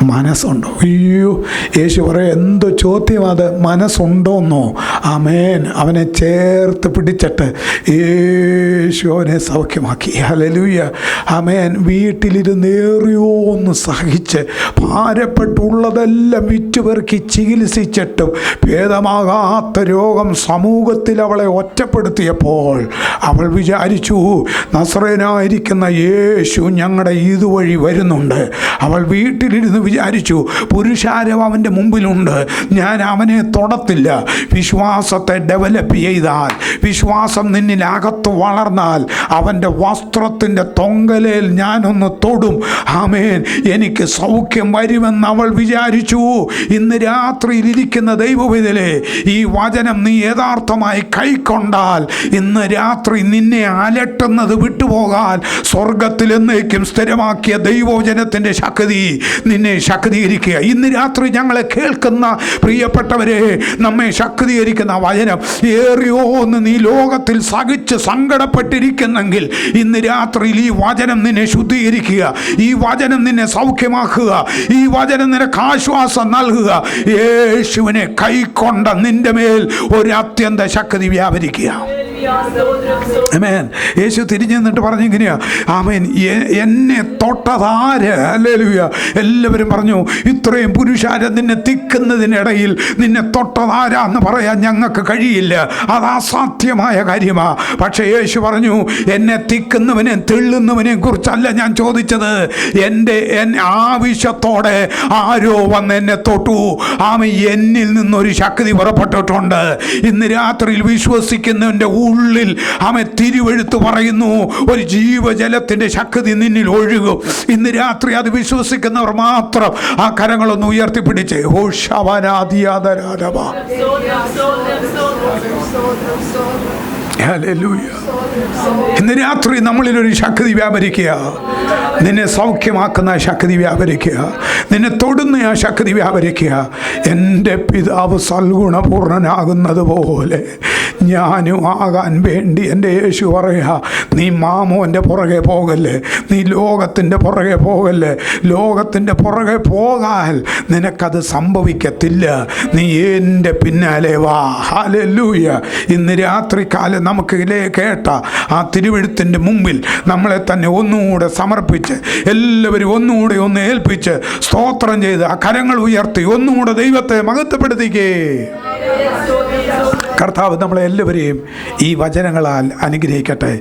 മനസ്സുണ്ടോ? അയ്യോ, യേശു പറയാം, എന്തോ ചോദ്യം അത്, മനസ്സുണ്ടോന്നോ? ആമേൻ. അവനെ ചേർത്ത് പിടിച്ചിട്ട് യേശു അവനെ സൗഖ്യമാക്കി. ഹല്ലേലൂയ. ആമേൻ. വീട്ടിലിരുന്നേറിയോന്ന് സഹിച്ച് ഭാരപ്പെട്ടുള്ളതെല്ലാം വിറ്റുപെറുക്കി ചികിത്സിച്ചിട്ടും ഭേദമാകാത്ത രോഗം സമൂഹത്തിൽ അവളെ ഒറ്റപ്പെടുത്തിയപ്പോൾ അവൾ വിചാരിച്ചു, നസറേനായിരിക്കുന്ന യേശു ഞങ്ങളുടെ ഇതുവഴി വരുന്നുണ്ട്. അവൾ വീട്ടിലിരുന്ന് വിചാരിച്ചു, പുരുഷാരം അവൻ്റെ മുമ്പിലുണ്ട്, ഞാൻ അവനെ തൊടത്തില്ല. വിശ്വാസത്തെ ഡെവലപ്പ് ചെയ്താൽ, വിശ്വാസം നിന്നിൽ അകത്ത് വളർന്നാൽ, അവൻ്റെ വസ്ത്രത്തിൻ്റെ തൊങ്കലേൽ ഞാനൊന്ന് തൊടും, ആമേൻ, എനിക്ക് സൗഖ്യം വരുമെന്ന് അവൾ വിചാരിച്ചു. ഇന്ന് രാത്രിയിൽ ഇരിക്കുന്ന ദൈവവേദലേ, ഈ വചനം നീ യഥാർത്ഥമായി കൈക്കൊണ്ടാൽ ഇന്ന് രാത്രി നിന്നെ അലട്ടുന്നത് വിട്ടുപോകാൻ സ്വർഗത്തിൽ എന്നേക്കും സ്ഥിരമാക്കിയ ദൈവവചനത്തിൻ്റെ ശക്തി നിന്നെ ശക്തീകരിക്കുക. ഇന്ന് രാത്രി ഞങ്ങളെ കേൾക്കുന്ന പ്രിയപ്പെട്ടവരെ, നമ്മെ ശക്തീകരിക്കുന്ന വചനം ഏറിയോന്ന് നീ ലോകത്തിൽ സഹിച്ച് സങ്കടപ്പെട്ടിരിക്കുന്നെങ്കിൽ ഇന്ന് രാത്രിയിൽ ഈ വചനം നിന്നെ ശുദ്ധീകരിക്കുക, ഈ വചനം നിന്നെ സൗഖ്യമാക്കുക, ഈ വചനം നിനക്ക് ആശ്വാസം നൽകുക. യേശുവിനെ കൈക്കൊണ്ട നിന്റെ മേൽ ഒരു അത്യന്ത ശക്തി വ്യാപരിക്കുക. ആമേൻ. യേശു തിരിഞ്ഞു നിന്നിട്ട് പറഞ്ഞിങ്ങനെയാ, ആമേൻ, എന്നെ തൊട്ടതാര്? ഹല്ലേലൂയ. എല്ലാവരും പറഞ്ഞു, ഇത്രയും പുരുഷാരം നിന്നെ തിക്കുന്നതിനിടയിൽ നിന്നെ തൊട്ടതാരാന്ന് പറയാൻ ഞങ്ങൾക്ക് കഴിയില്ല, അത് അസാധ്യമായ കാര്യമാ. പക്ഷേ യേശു പറഞ്ഞു, എന്നെ തിക്കുന്നവനെ തെള്ളുന്നവനെ കുറിച്ചല്ല ഞാൻ ചോദിച്ചത്, എൻ്റെ ആവശ്യത്തോടെ ആരോ വന്ന് എന്നെ തൊട്ടു. ആമേൻ. എന്നിൽ നിന്നൊരു ശക്തി പുറപ്പെട്ടിട്ടുണ്ട്. ഇന്ന് രാത്രിയിൽ വിശ്വസിക്കുന്നവൻ്റെ ഉള്ളിൽ തിരുവെഴുത്ത് പറയുന്നു, ഒരു ജീവജലത്തിൻ്റെ ശക്തി നിന്നിൽ ഒഴുകും. ഇന്ന് രാത്രി അത് വിശ്വസിക്കുന്നവർ മാത്രം ആ കരങ്ങളൊന്ന് ഉയർത്തിപ്പിടിച്ച് ഇന്ന് രാത്രി നമ്മളിലൊരു ശക്തി വ്യാപരിക്കുക. നിന്നെ സൗഖ്യമാക്കുന്ന ആ ശക്തി വ്യാപരിക്കുക. നിന്നെ തൊടുന്ന ആ ശക്തി വ്യാപരിക്കുക. എൻ്റെ പിതാവ് സൽഗുണപൂർണനാകുന്നത് പോലെ ഞാനും ആകാൻ വേണ്ടി എൻ്റെ യേശു പറയുക, നീ മാമോൻ്റെ പുറകെ പോകല്ലേ, നീ ലോകത്തിൻ്റെ പുറകെ പോകല്ലേ. ലോകത്തിൻ്റെ പുറകെ പോകാൻ നിനക്കത് സംഭവിക്കത്തില്ല. നീ എൻ്റെ പിന്നാലെ വാ. ഹല്ലേലൂയ. ഇന്ന് രാത്രി കാലം നമുക്ക് കേട്ട ആ തിരുവെഴുത്തിൻ്റെ മുമ്പിൽ നമ്മളെ തന്നെ ഒന്നുകൂടെ സമർപ്പിച്ച്, എല്ലാവരും ഒന്നുകൂടെ ഒന്ന് ഏൽപ്പിച്ച് സ്തോത്രം ചെയ്ത് ആ കരങ്ങൾ ഉയർത്തി ഒന്നുകൂടെ ദൈവത്തെ മഹത്വപ്പെടുത്തിക്കേ. കർത്താവ് നമ്മളെ എല്ലാവരെയും ഈ വചനങ്ങളാൽ അനുഗ്രഹിക്കട്ടെ.